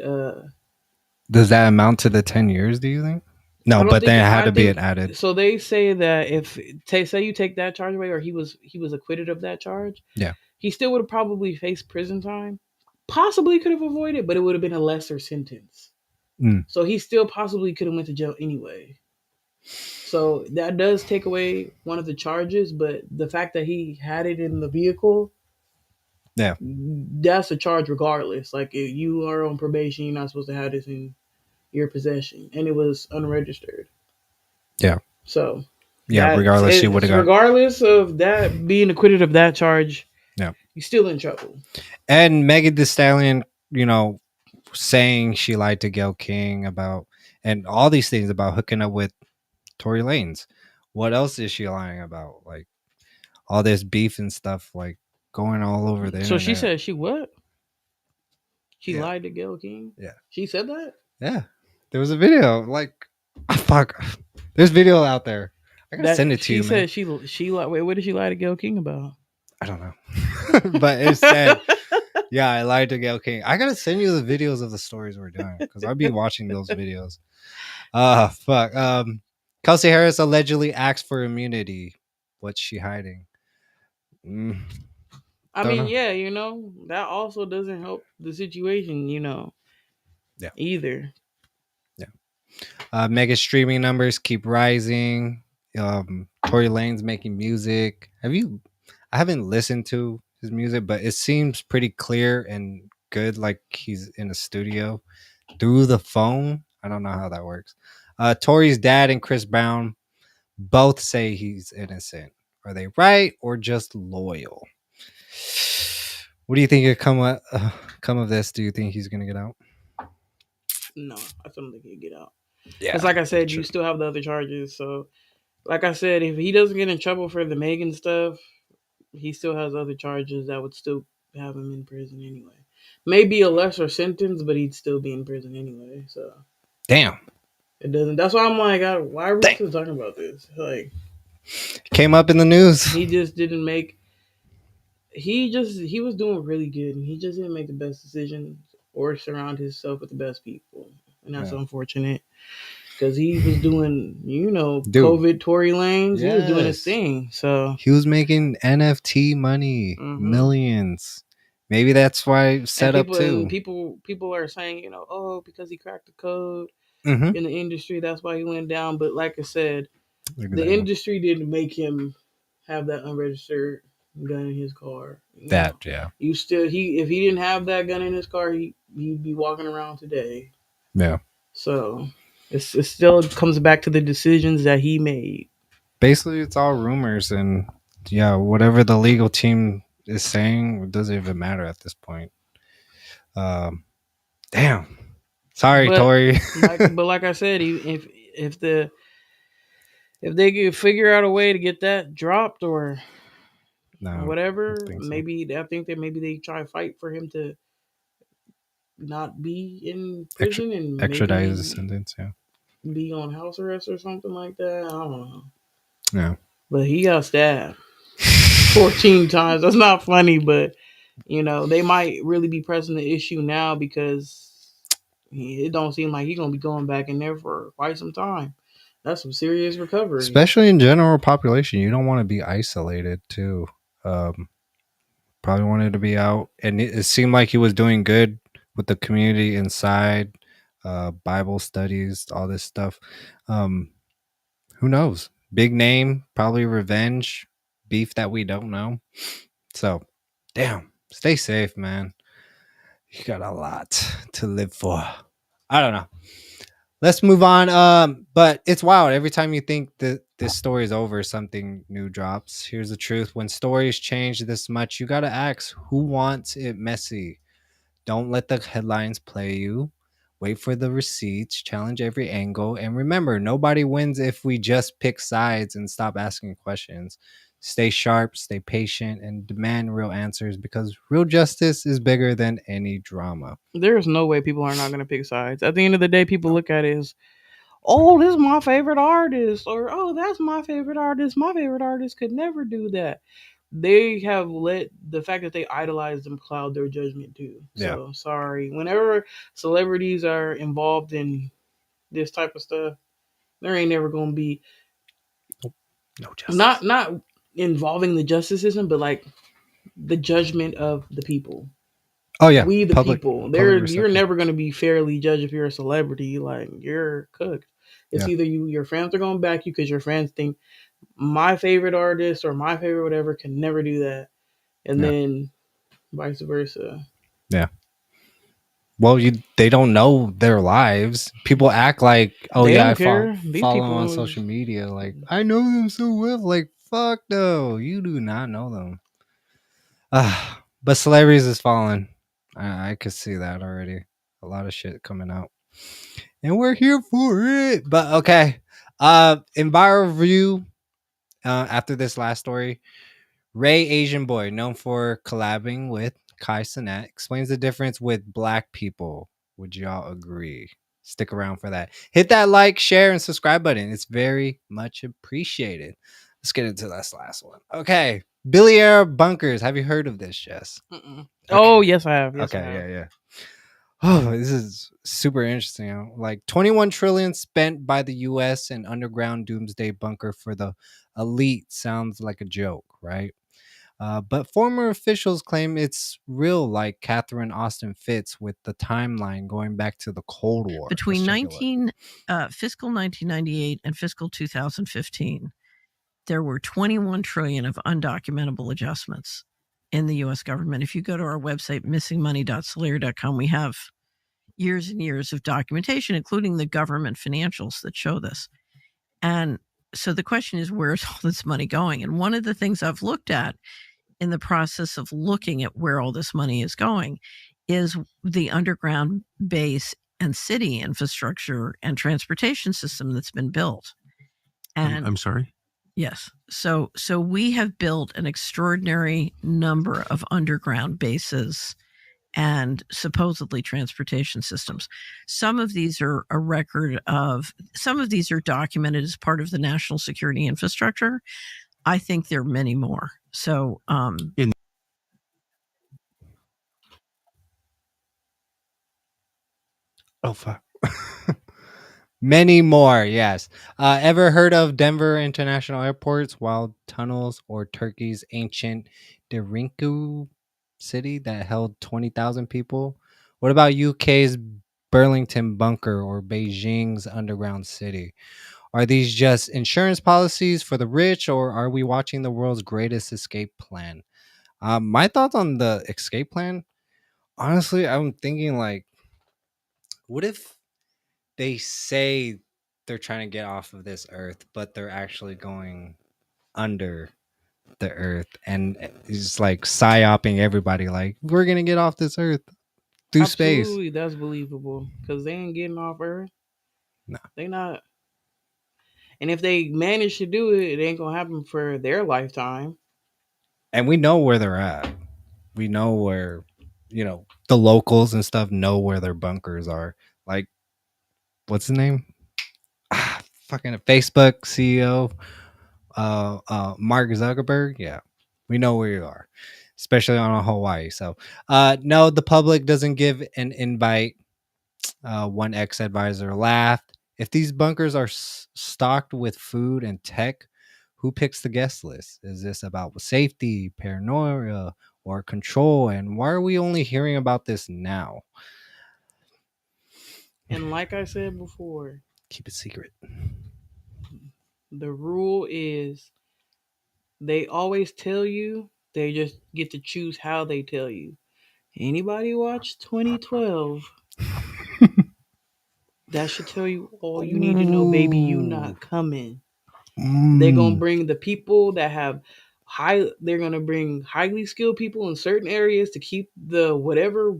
Does that amount to the 10 years, do you think? I No, don't but think then it it, had I to be think an added. so. They say that if say you take that charge away, or he was acquitted of that charge, Yeah. he still would have probably faced prison time. Possibly could have avoided, but it would have been a lesser sentence. Mm. So he still possibly could have went to jail anyway. So that does take away one of the charges, but the fact that he had it in the vehicle, Yeah. that's a charge regardless. Like if you are on probation, you're not supposed to have this in your possession, and it was unregistered. Yeah. So Yeah, regardless, you would have got. regardless of that being acquitted of that charge, Yeah. you're still in trouble. And Megan Thee Stallion, saying she lied to Gayle King about, and all these things about hooking up with Tory Lanez. What else is she lying about? Like all this beef and stuff, like going all over the So internet. she said she what? She Yeah. lied to Gayle King? Yeah. She said that? Yeah. There was a video. Like, fuck. There's video out there. I gotta send it to you, man. She said she lied. Wait, what did she lie to Gayle King about? I don't know. But it said, yeah, I lied to Gayle King. I gotta send you the videos of the stories we're doing because I've been watching those videos. Fuck. Kelsey Harris allegedly asked for immunity. What's she hiding? I Don't mean, know. yeah, that also doesn't help the situation, Yeah. either. Yeah. Mega streaming numbers keep rising. Tory Lanez making music. I haven't listened to his music, but it seems pretty clear and good, like he's in a studio through the phone. I don't know how that works. Tory's dad and Chris Brown both say he's innocent. Are they right or just loyal? What do you think could come of this? Do you think he's gonna get out? No, I don't think he'll get out. Yeah, Because like I said, true. you still have the other charges. So, like I said, if he doesn't get in trouble for the Megan stuff, he still has other charges that would still have him in prison anyway. Maybe a lesser sentence, but he'd still be in prison anyway. So, Damn. it doesn't. That's why I'm like, why are we still talking about this? Like, came up in the news. He just didn't make. He was doing really good, and he just didn't make the best decisions or surround himself with the best people, and that's unfortunate. Because he was doing, COVID Tory Lanez. He was doing his thing. So he was making NFT money, millions. Maybe that's why set up too. People are saying, because he cracked the code in the industry, that's why he went down. But like I said, the industry didn't make him have that unregistered gun in his car. If he didn't have that gun in his car, he'd be walking around today. Yeah. So it still comes back to the decisions that he made. Basically, it's all rumors, and whatever the legal team is saying, it doesn't even matter at this point. Damn. Sorry, Tory. But like I said, if they could figure out a way to get that dropped or whatever, maybe I think that maybe they try to fight for him to not be in prison and extradite his sentence. Yeah, be on house arrest or something like that. I don't know. Yeah, but he got stabbed 14 times. That's not funny, but they might really be pressing the issue now because it don't seem like he's gonna be going back in there for quite some time. That's some serious recovery, especially in general population. You don't want to be isolated too. Probably wanted to be out, and it seemed like he was doing good with the community inside, Bible studies, all this stuff. Who knows? Big name, probably revenge, beef that we don't know. So, damn, stay safe, man. You got a lot to live for. I don't know. Let's move on. But it's wild. Every time you think that this story is over, something new drops. Here's the truth. When stories change this much, you got to ask, who wants it messy? Don't let the headlines play you. Wait for the receipts, challenge every angle, and remember, nobody wins if we just pick sides and stop asking questions. Stay sharp, stay patient, and demand real answers because real justice is bigger than any drama. There's no way people are not going to pick sides. At the end of the day, people look at it as, oh, this is my favorite artist, or oh, that's my favorite artist. My favorite artist could never do that. They have let the fact that they idolize them cloud their judgment too. Yeah. So sorry. Whenever celebrities are involved in this type of stuff, there ain't never gonna be No justice. not involving the justice system, but like the judgment of the people. Oh yeah, We the people. You're reception. never gonna be fairly judged if you're a celebrity. Like you're cooked. It's either your fans are gonna back you because your fans think my favorite artist or my favorite whatever can never do that, and then vice versa. Yeah. Well, they don't know their lives. People act like, oh They yeah, don't I care. These follow people on is- social media. Like I know them so well. Like fuck no, you do not know them. But celebrities is falling. I could see that already. A lot of shit coming out, and we're here for it. But okay, in viral review, after this last story, Ray Asian Boy, known for collabing with Kai Cenat, explains the difference with black people. Would y'all agree? Stick around for that. Hit that like, share, and subscribe button. It's very much appreciated. Let's get into this last one. Okay. Billionaire bunkers. Have you heard of this, Jess? Okay. Oh, yes, I have. Yes, okay, I have. yeah. Oh, this is super interesting. Like 21 trillion spent by the US in underground doomsday bunker for the elite sounds like a joke, right? But former officials claim it's real, like Catherine Austin Fitts, with the timeline going back to the Cold War. Between fiscal 1998 and fiscal 2015, there were 21 trillion of undocumentable adjustments in the U.S. government. If you go to our website, missingmoney.solera.com, we have years and years of documentation, including the government financials that show this. And so the question is, where's all this money going? And one of the things I've looked at in the process of looking at where all this money is going is the underground base and city infrastructure and transportation system that's been built. And I'm sorry? Yes. So we have built an extraordinary number of underground bases and supposedly transportation systems. Some of these are some of these are documented as part of the national security infrastructure. I think there are many more. So, oh fuck. Many more, yes. Ever heard of Denver International Airport's wild tunnels or Turkey's ancient Derinku city that held 20,000 people? What about UK's Burlington bunker or Beijing's underground city? Are these just insurance policies for the rich, or are we watching the world's greatest escape plan? My thoughts on the escape plan, honestly, I'm thinking like, what if they say they're trying to get off of this earth, but they're actually going under the earth and it's like psyoping everybody, like we're gonna get off this earth through Absolutely, space. that's believable because they ain't getting off Earth. No. They not. And if they manage to do it, it ain't gonna happen for their lifetime. And we know where they're at. We know where, the locals and stuff know where their bunkers are. Like, what's his name? Fucking Facebook CEO, Mark Zuckerberg. Yeah, we know where you are, especially on Hawaii. So, no, the public doesn't give an invite. One ex-advisor laughed. If these bunkers are stocked with food and tech, who picks the guest list? Is this about safety, paranoia, or control? And why are we only hearing about this now? And like I said before, Keep it secret. the rule is they always tell you, they just get to choose how they tell you. Anybody watch 2012? That should tell you all you need to know, baby. You not coming. They're gonna bring the people that have they're gonna bring highly skilled people in certain areas to keep the whatever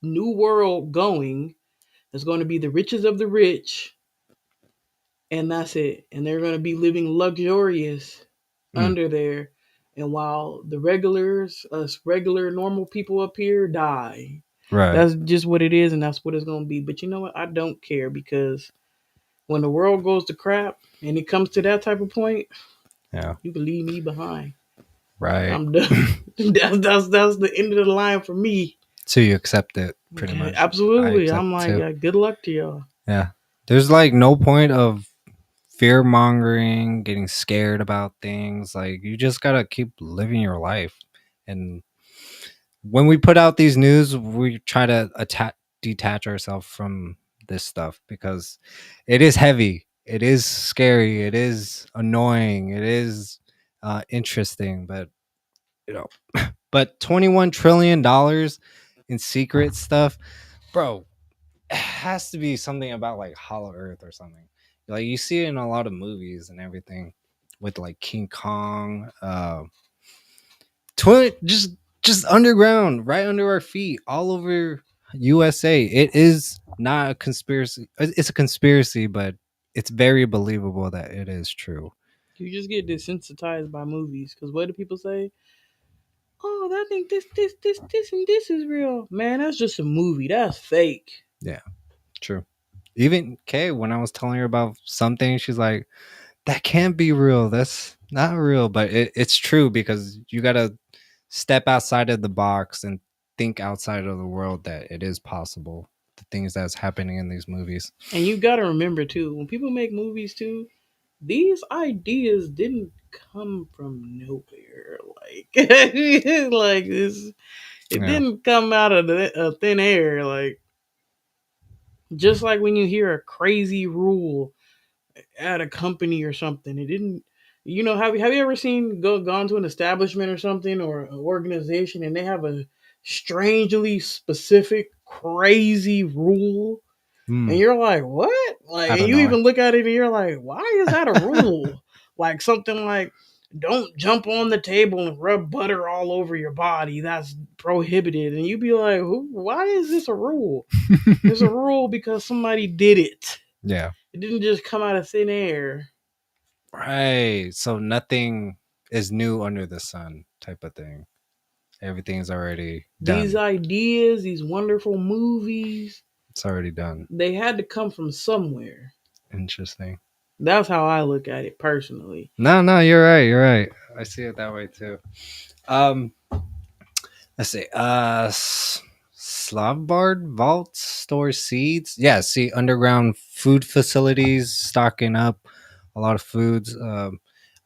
new world going. It's going to be the richest of the rich, and that's it. And they're going to be living luxurious under there. And while the regulars, us regular normal people up here, die. Right. That's just what it is, and that's what it's going to be. But you know what? I don't care, because when the world goes to crap and it comes to that type of point, Yeah. you can leave me behind. Right. I'm done. that's the end of the line for me. So you accept it, pretty much. Absolutely. I'm like, good luck to y'all. Yeah. There's like no point of fear mongering, getting scared about things. Like, you just gotta keep living your life. And when we put out these news, we try to detach ourselves from this stuff, because it is heavy, it is scary, it is annoying, it is interesting, but but $21 trillion in secret stuff, bro. It has to be something about like Hollow Earth or something. Like, you see it in a lot of movies and everything, with like King Kong, just underground, right under our feet, all over USA. It is not a conspiracy. It's a conspiracy, but it's very believable that it is true. You just get desensitized by movies, because what do people say? Oh, I think this, and this is real. Man, that's just a movie. That's fake. Yeah, true. Even Kay, when I was telling her about something, she's like, that can't be real. That's not real. But it's true, because you got to step outside of the box and think outside of the world, that it is possible, the things that's happening in these movies. And you got to remember, too, when people make movies, too, these ideas didn't come from nowhere. Like, like this, it didn't come out of thin air. Like, just like when you hear a crazy rule at a company or something, it didn't. You know, have you ever gone to an establishment or something, or an organization, and they have a strangely specific crazy rule, and you're like, what? Like, and you even look at it and you're like, why is that a rule? Like something like, don't jump on the table and rub butter all over your body. That's prohibited. And you'd be like, why is this a rule? It's a rule because somebody did it. Yeah. It didn't just come out of thin air. Right. So nothing is new under the sun, type of thing. Everything's already done. These ideas, these wonderful movies, it's already done. They had to come from somewhere. Interesting. That's how I look at it personally. No, you're right. I see it that way too. Let's see. Slavbard vaults store seeds. Yeah, see, underground food facilities stocking up a lot of foods. I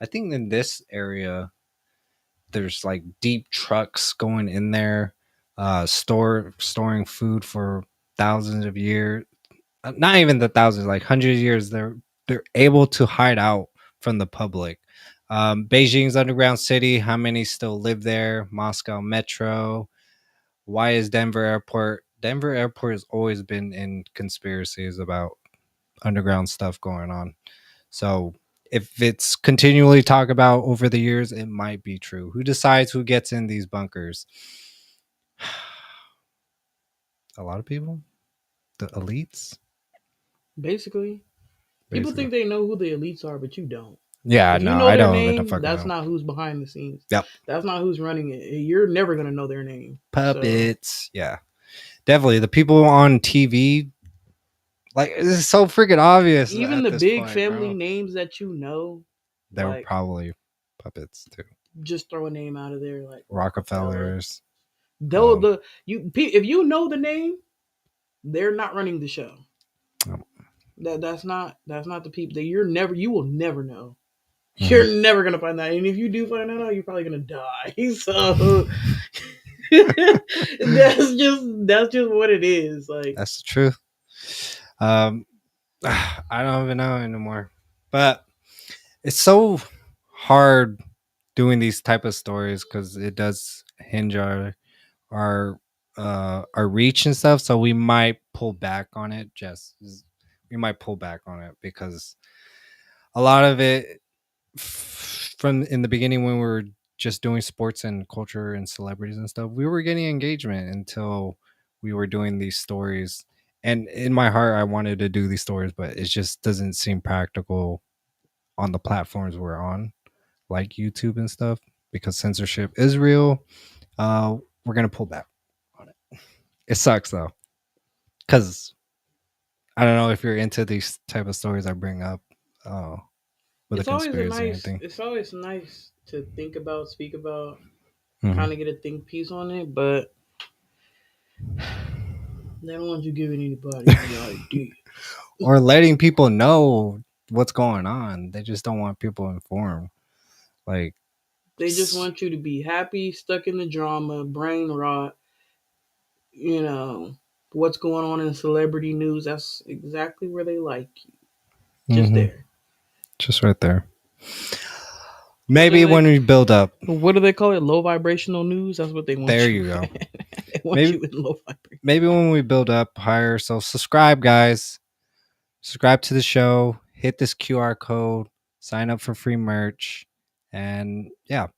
think in this area there's like deep trucks going in there, storing food for thousands of years. Not even the thousands, like hundreds of years. They're able to hide out from the public. Beijing's underground city. How many still live there? Moscow Metro. Why is Denver Airport? Denver Airport has always been in conspiracies about underground stuff going on. So if it's continually talked about over the years, it might be true. Who decides who gets in these bunkers? A lot of people. The elites. Basically. People think they know who the elites are, but you don't. Yeah, no, I don't. Name, that's not who's behind the scenes. Yep. That's not who's running it. You're never going to know their name. Puppets. So. Yeah. Definitely. The people on TV, like, it's so freaking obvious. Even the big family names that you know. They're like, probably puppets, too. Just throw a name out of there. Like Rockefellers. Though if you know the name, they're not running the show. That's not the people that you will never know. You're never gonna find that, and if you do find that out, you're probably gonna die. So that's just what it is. Like, that's the truth. I don't even know anymore, but it's so hard doing these type of stories because it does hinge our reach and stuff. So we might pull back on it. We might pull back on it because a lot of it from in the beginning when we were just doing sports and culture and celebrities and stuff, we were getting engagement until we were doing these stories And in my heart, I wanted to do these stories, but it just doesn't seem practical on the platforms we're on, like YouTube and stuff, because censorship is real. We're gonna pull back on it. It sucks though, because I don't know if you're into these type of stories I bring up, with a conspiracy or anything. It's always nice to think about, speak about, Mhm. kind of get a think piece on it, but they don't want you giving anybody the idea. Or letting people know what's going on. They just don't want people informed. Like, They just want you to be happy, stuck in the drama, brain rot. You know, what's going on in celebrity news, that's exactly where they like you. Just Mhm. there. Just right there. Maybe when we build up. What do they call it? Low vibrational news? That's what they want. There you go. They want you in low vibration. Maybe when we build up higher. So subscribe, guys. Subscribe to the show. Hit this QR code. Sign up for free merch. And yeah.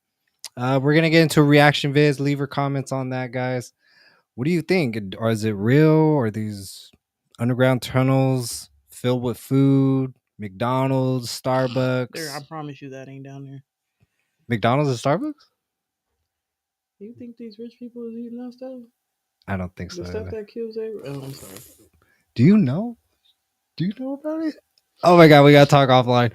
We're going to get into reaction vids. Leave your comments on that, guys. What do you think? Or is it real? Or these underground tunnels filled with food? McDonald's, Starbucks. There, I promise you that ain't down there. McDonald's and Starbucks? You think these rich people is eating that stuff? I don't think so. The stuff that kills everyone. Oh, I'm sorry. Do you know? Do you know about it? Oh my god, we gotta talk offline.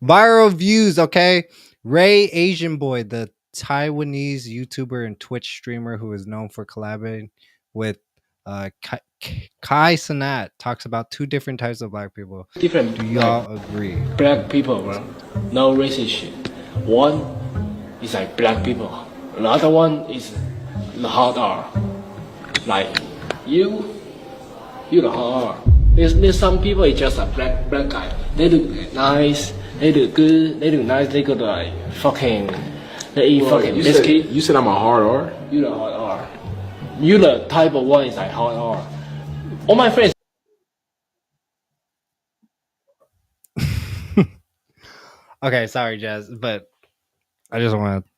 Viral views, okay. Ray Asian Boy, the Taiwanese YouTuber and Twitch streamer who is known for collaborating with Kai Sanat, talks about two different types of black people. Different. Do y'all agree? Black people, bro. No racist shit. One is like black people. The other one is the hard R. Like you the hard R. There's some people it's just a black guy. They look nice, they look good, they look nice, they go to like fucking, they eat fucking biscuit. You said I'm a hard R? You the hard R. You the type of one is like hard R. All my friends. Okay, sorry, Jazz, but I just want to,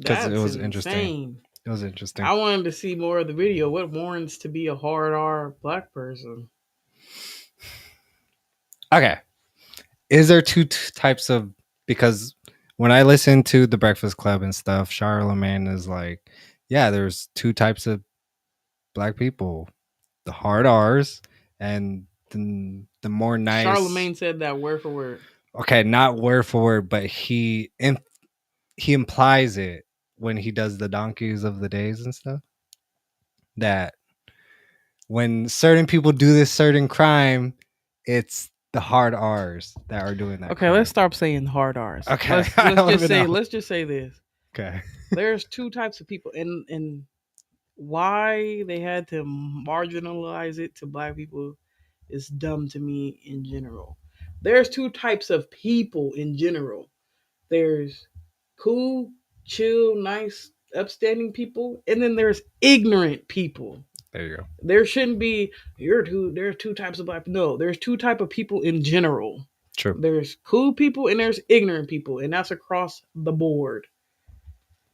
because it was interesting. It was interesting. I wanted to see more of the video. What warrants to be a hard R black person? Okay. Is there two types of, because when I listen to The Breakfast Club and stuff, Charlamagne is like, yeah, there's two types of black people. The hard R's and the more nice. Charlamagne said that word for word. Okay, not word for word, but he implies it when he does the donkeys of the days and stuff. That when certain people do this certain crime, it's the hard R's that are doing that. Okay, crime. let's stop saying hard R's. Okay, let's just say this. Okay, there's two types of people, and why they had to marginalize it to black people is dumb to me in general. There's two types of people in general. There's cool, chill, nice, upstanding people, and then there's ignorant people. There you go. There shouldn't be there's two types of black people. No, there's two type of people in general. True. There's cool people and there's ignorant people, and that's across the board.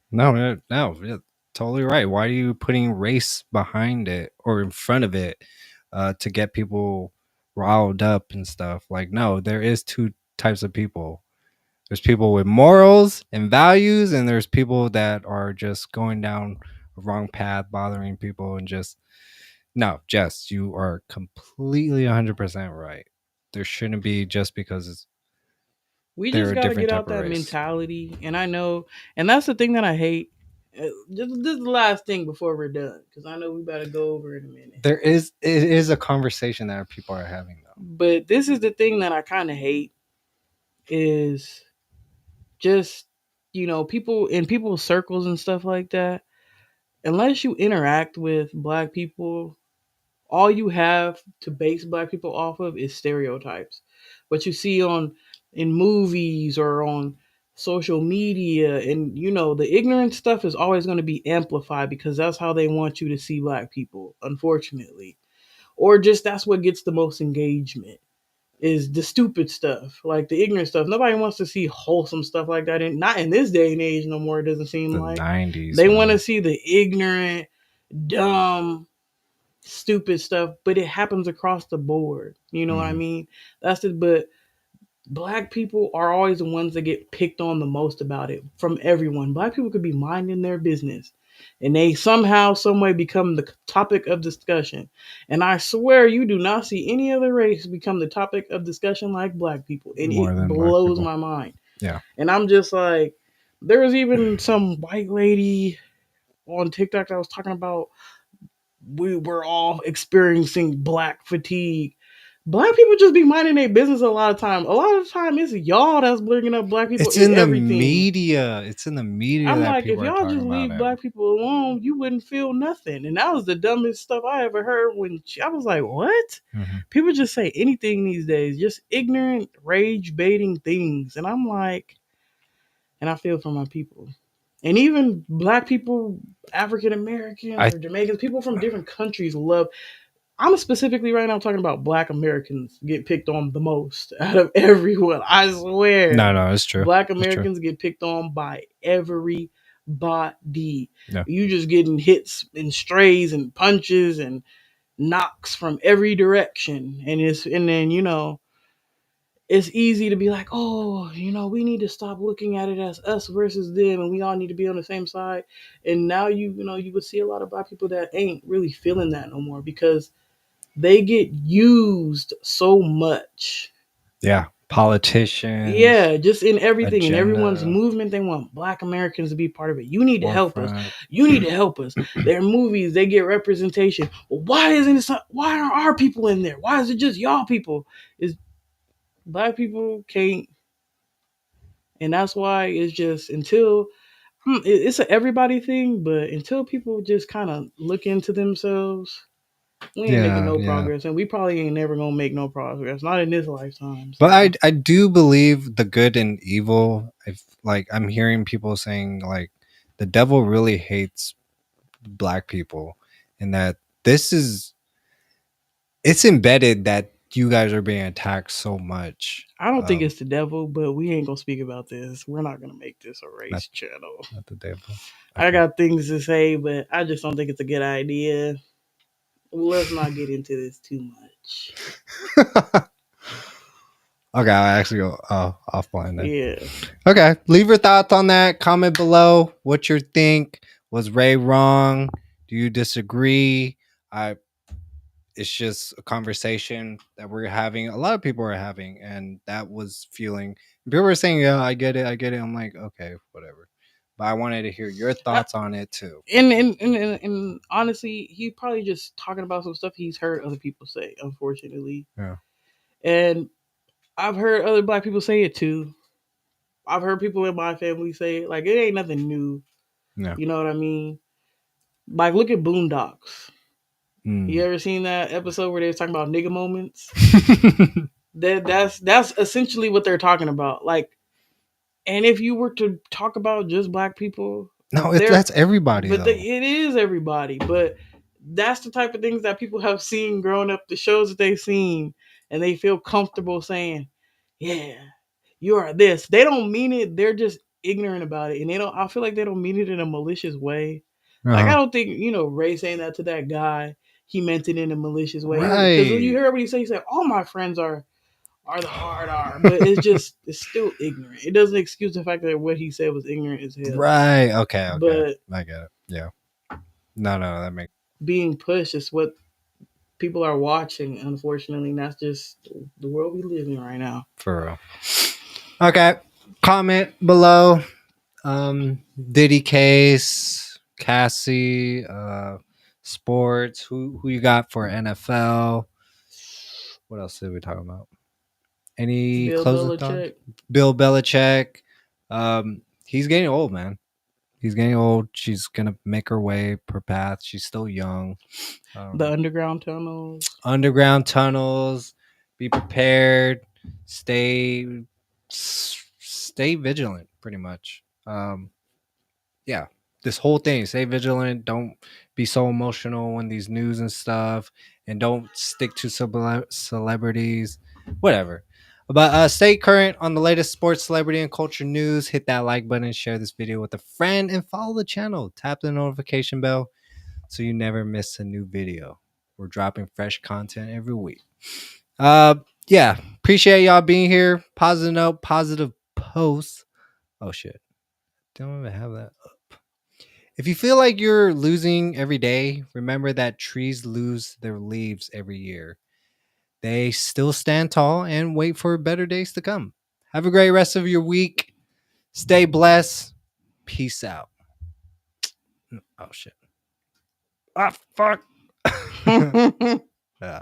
No, you're totally right. Why are you putting race behind it or in front of it to get people riled up and stuff? Like, no, there is two types of people. There's people with morals and values, and there's people that are just going down a wrong path, bothering people, and just no, Jess, you are completely 100% right. There shouldn't be just because we just gotta get out that mentality. And I know, and that's the thing that I hate. This is the last thing before we're done, because I know we better go over in a minute. It is a conversation that people are having though. But this is the thing that I kind of hate is just, people in people's circles and stuff like that. Unless you interact with black people, all you have to base black people off of is stereotypes. What you see in movies or on social media, and the ignorant stuff is always going to be amplified because that's how they want you to see black people, unfortunately. Or just that's what gets the most engagement is the stupid stuff, like the ignorant stuff. Nobody wants to see wholesome stuff like that. Not in this day and age no more. It doesn't seem the like 90s. They want to see the ignorant, dumb, stupid stuff, but it happens across the board. You know what I Mhm. mean? That's it. But black people are always the ones that get picked on the most about it from everyone. Black people could be minding their business and they somehow, some way become the topic of discussion. And I swear you do not see any other race become the topic of discussion like black people. And More it than black blows people. my mind. Yeah. And I'm just like, there was even some white lady on TikTok that was talking about we were all experiencing black fatigue. Black people just be minding their business a lot of time. A lot of the time, it's y'all that's bringing up black people It's in in the everything. media. It's in the media I'm that like, if people are y'all talking just about leave it. black people alone, you wouldn't feel nothing. And that was the dumbest stuff I ever heard. I was like, what? Mhm. People just say anything these days, just ignorant, rage baiting things. And I'm like, and I feel for my people. And even black people, African Americans I or Jamaicans, people from different countries love. I'm specifically right now talking about black Americans get picked on the most out of everyone. I swear. no, it's true. Black It's true. Americans get picked on by everybody. Yeah. You just getting hits and strays and punches and knocks from every direction. And then, you know, it's easy to be like, oh, you know, we need to stop looking at it as us versus them, and we all need to be on the same side. And now you know, you would see a lot of black people that ain't really feeling that no more because they get used so much. Yeah. Politicians. Yeah, just in everything, in everyone's agenda, movement, they want black Americans to be part of it. You need to help us. forefront. You need to help us. Their movies, they get representation. Well, why isn't it? Why aren't our people in there? Why is it just y'all people? Is black people can't, and that's why it's just until it's an everybody thing. But until people just kind of look into themselves, we ain't making no progress, and we probably ain't never gonna make no progress. Not in this lifetime. So. But I do believe the good and evil. If like I'm hearing people saying like the devil really hates black people, and that it's embedded that you guys are being attacked so much. I don't think it's the devil, but we ain't gonna speak about this. We're not gonna make this a race channel. Not the devil. I got things to say, but I just don't think it's a good idea. Let's not get into this too much. Okay, I'll actually go offline then. Yeah. Okay, leave your thoughts on that. Comment below what you think. Was Ray wrong? Do you disagree? It's just a conversation that we're having. A lot of people are having, and that was feeling. People were saying, "Yeah, I get it. I get it." I'm like, okay, whatever. But I wanted to hear your thoughts on it too. And honestly, he's probably just talking about some stuff he's heard other people say, unfortunately. Yeah. And I've heard other black people say it too. I've heard people in my family say it. Like, it ain't nothing new. Yeah. You know what I mean? Like, look at Boondocks. Mm. You ever seen that episode where they was talking about nigga moments? That's essentially what they're talking about. Like, and if you were to talk about just black people, no, that's everybody. But it is everybody. But that's the type of things that people have seen growing up, the shows that they've seen, and they feel comfortable saying, "Yeah, you are this." They don't mean it. They're just ignorant about it, and they don't. I feel like they don't mean it in a malicious way. Like, I don't think, you know, Ray saying that to that guy, he meant it in a malicious way. Because when you hear what he say, all my friends are the hard R. But it's still ignorant. It doesn't excuse the fact that what he said was ignorant as hell. Right. Okay. But I get it. Yeah. No, that makes being pushed is what people are watching, unfortunately. And that's just the world we live in right now. For real. Okay. Comment below. Diddy case, Cassie, sports. Who you got for NFL? What else did we talk about? Any closing thoughts? Bill Belichick. He's getting old, man. He's getting old. She's gonna make her way, her path. She's still young. The underground tunnels. Be prepared. Stay vigilant. Pretty much. Yeah, this whole thing, stay vigilant, don't be so emotional when these news and stuff, and don't stick to celebrities, whatever. But stay current on the latest sports, celebrity, and culture news. Hit that like button, share this video with a friend, and follow the channel. Tap the notification bell so you never miss a new video. We're dropping fresh content every week. Yeah, appreciate y'all being here. Positive note, positive posts. Oh shit, don't even have that up. If you feel like you're losing every day, remember that trees lose their leaves every year. They still stand tall and wait for better days to come. Have a great rest of your week. Stay blessed. Peace out. Oh shit. Ah, fuck. Yeah.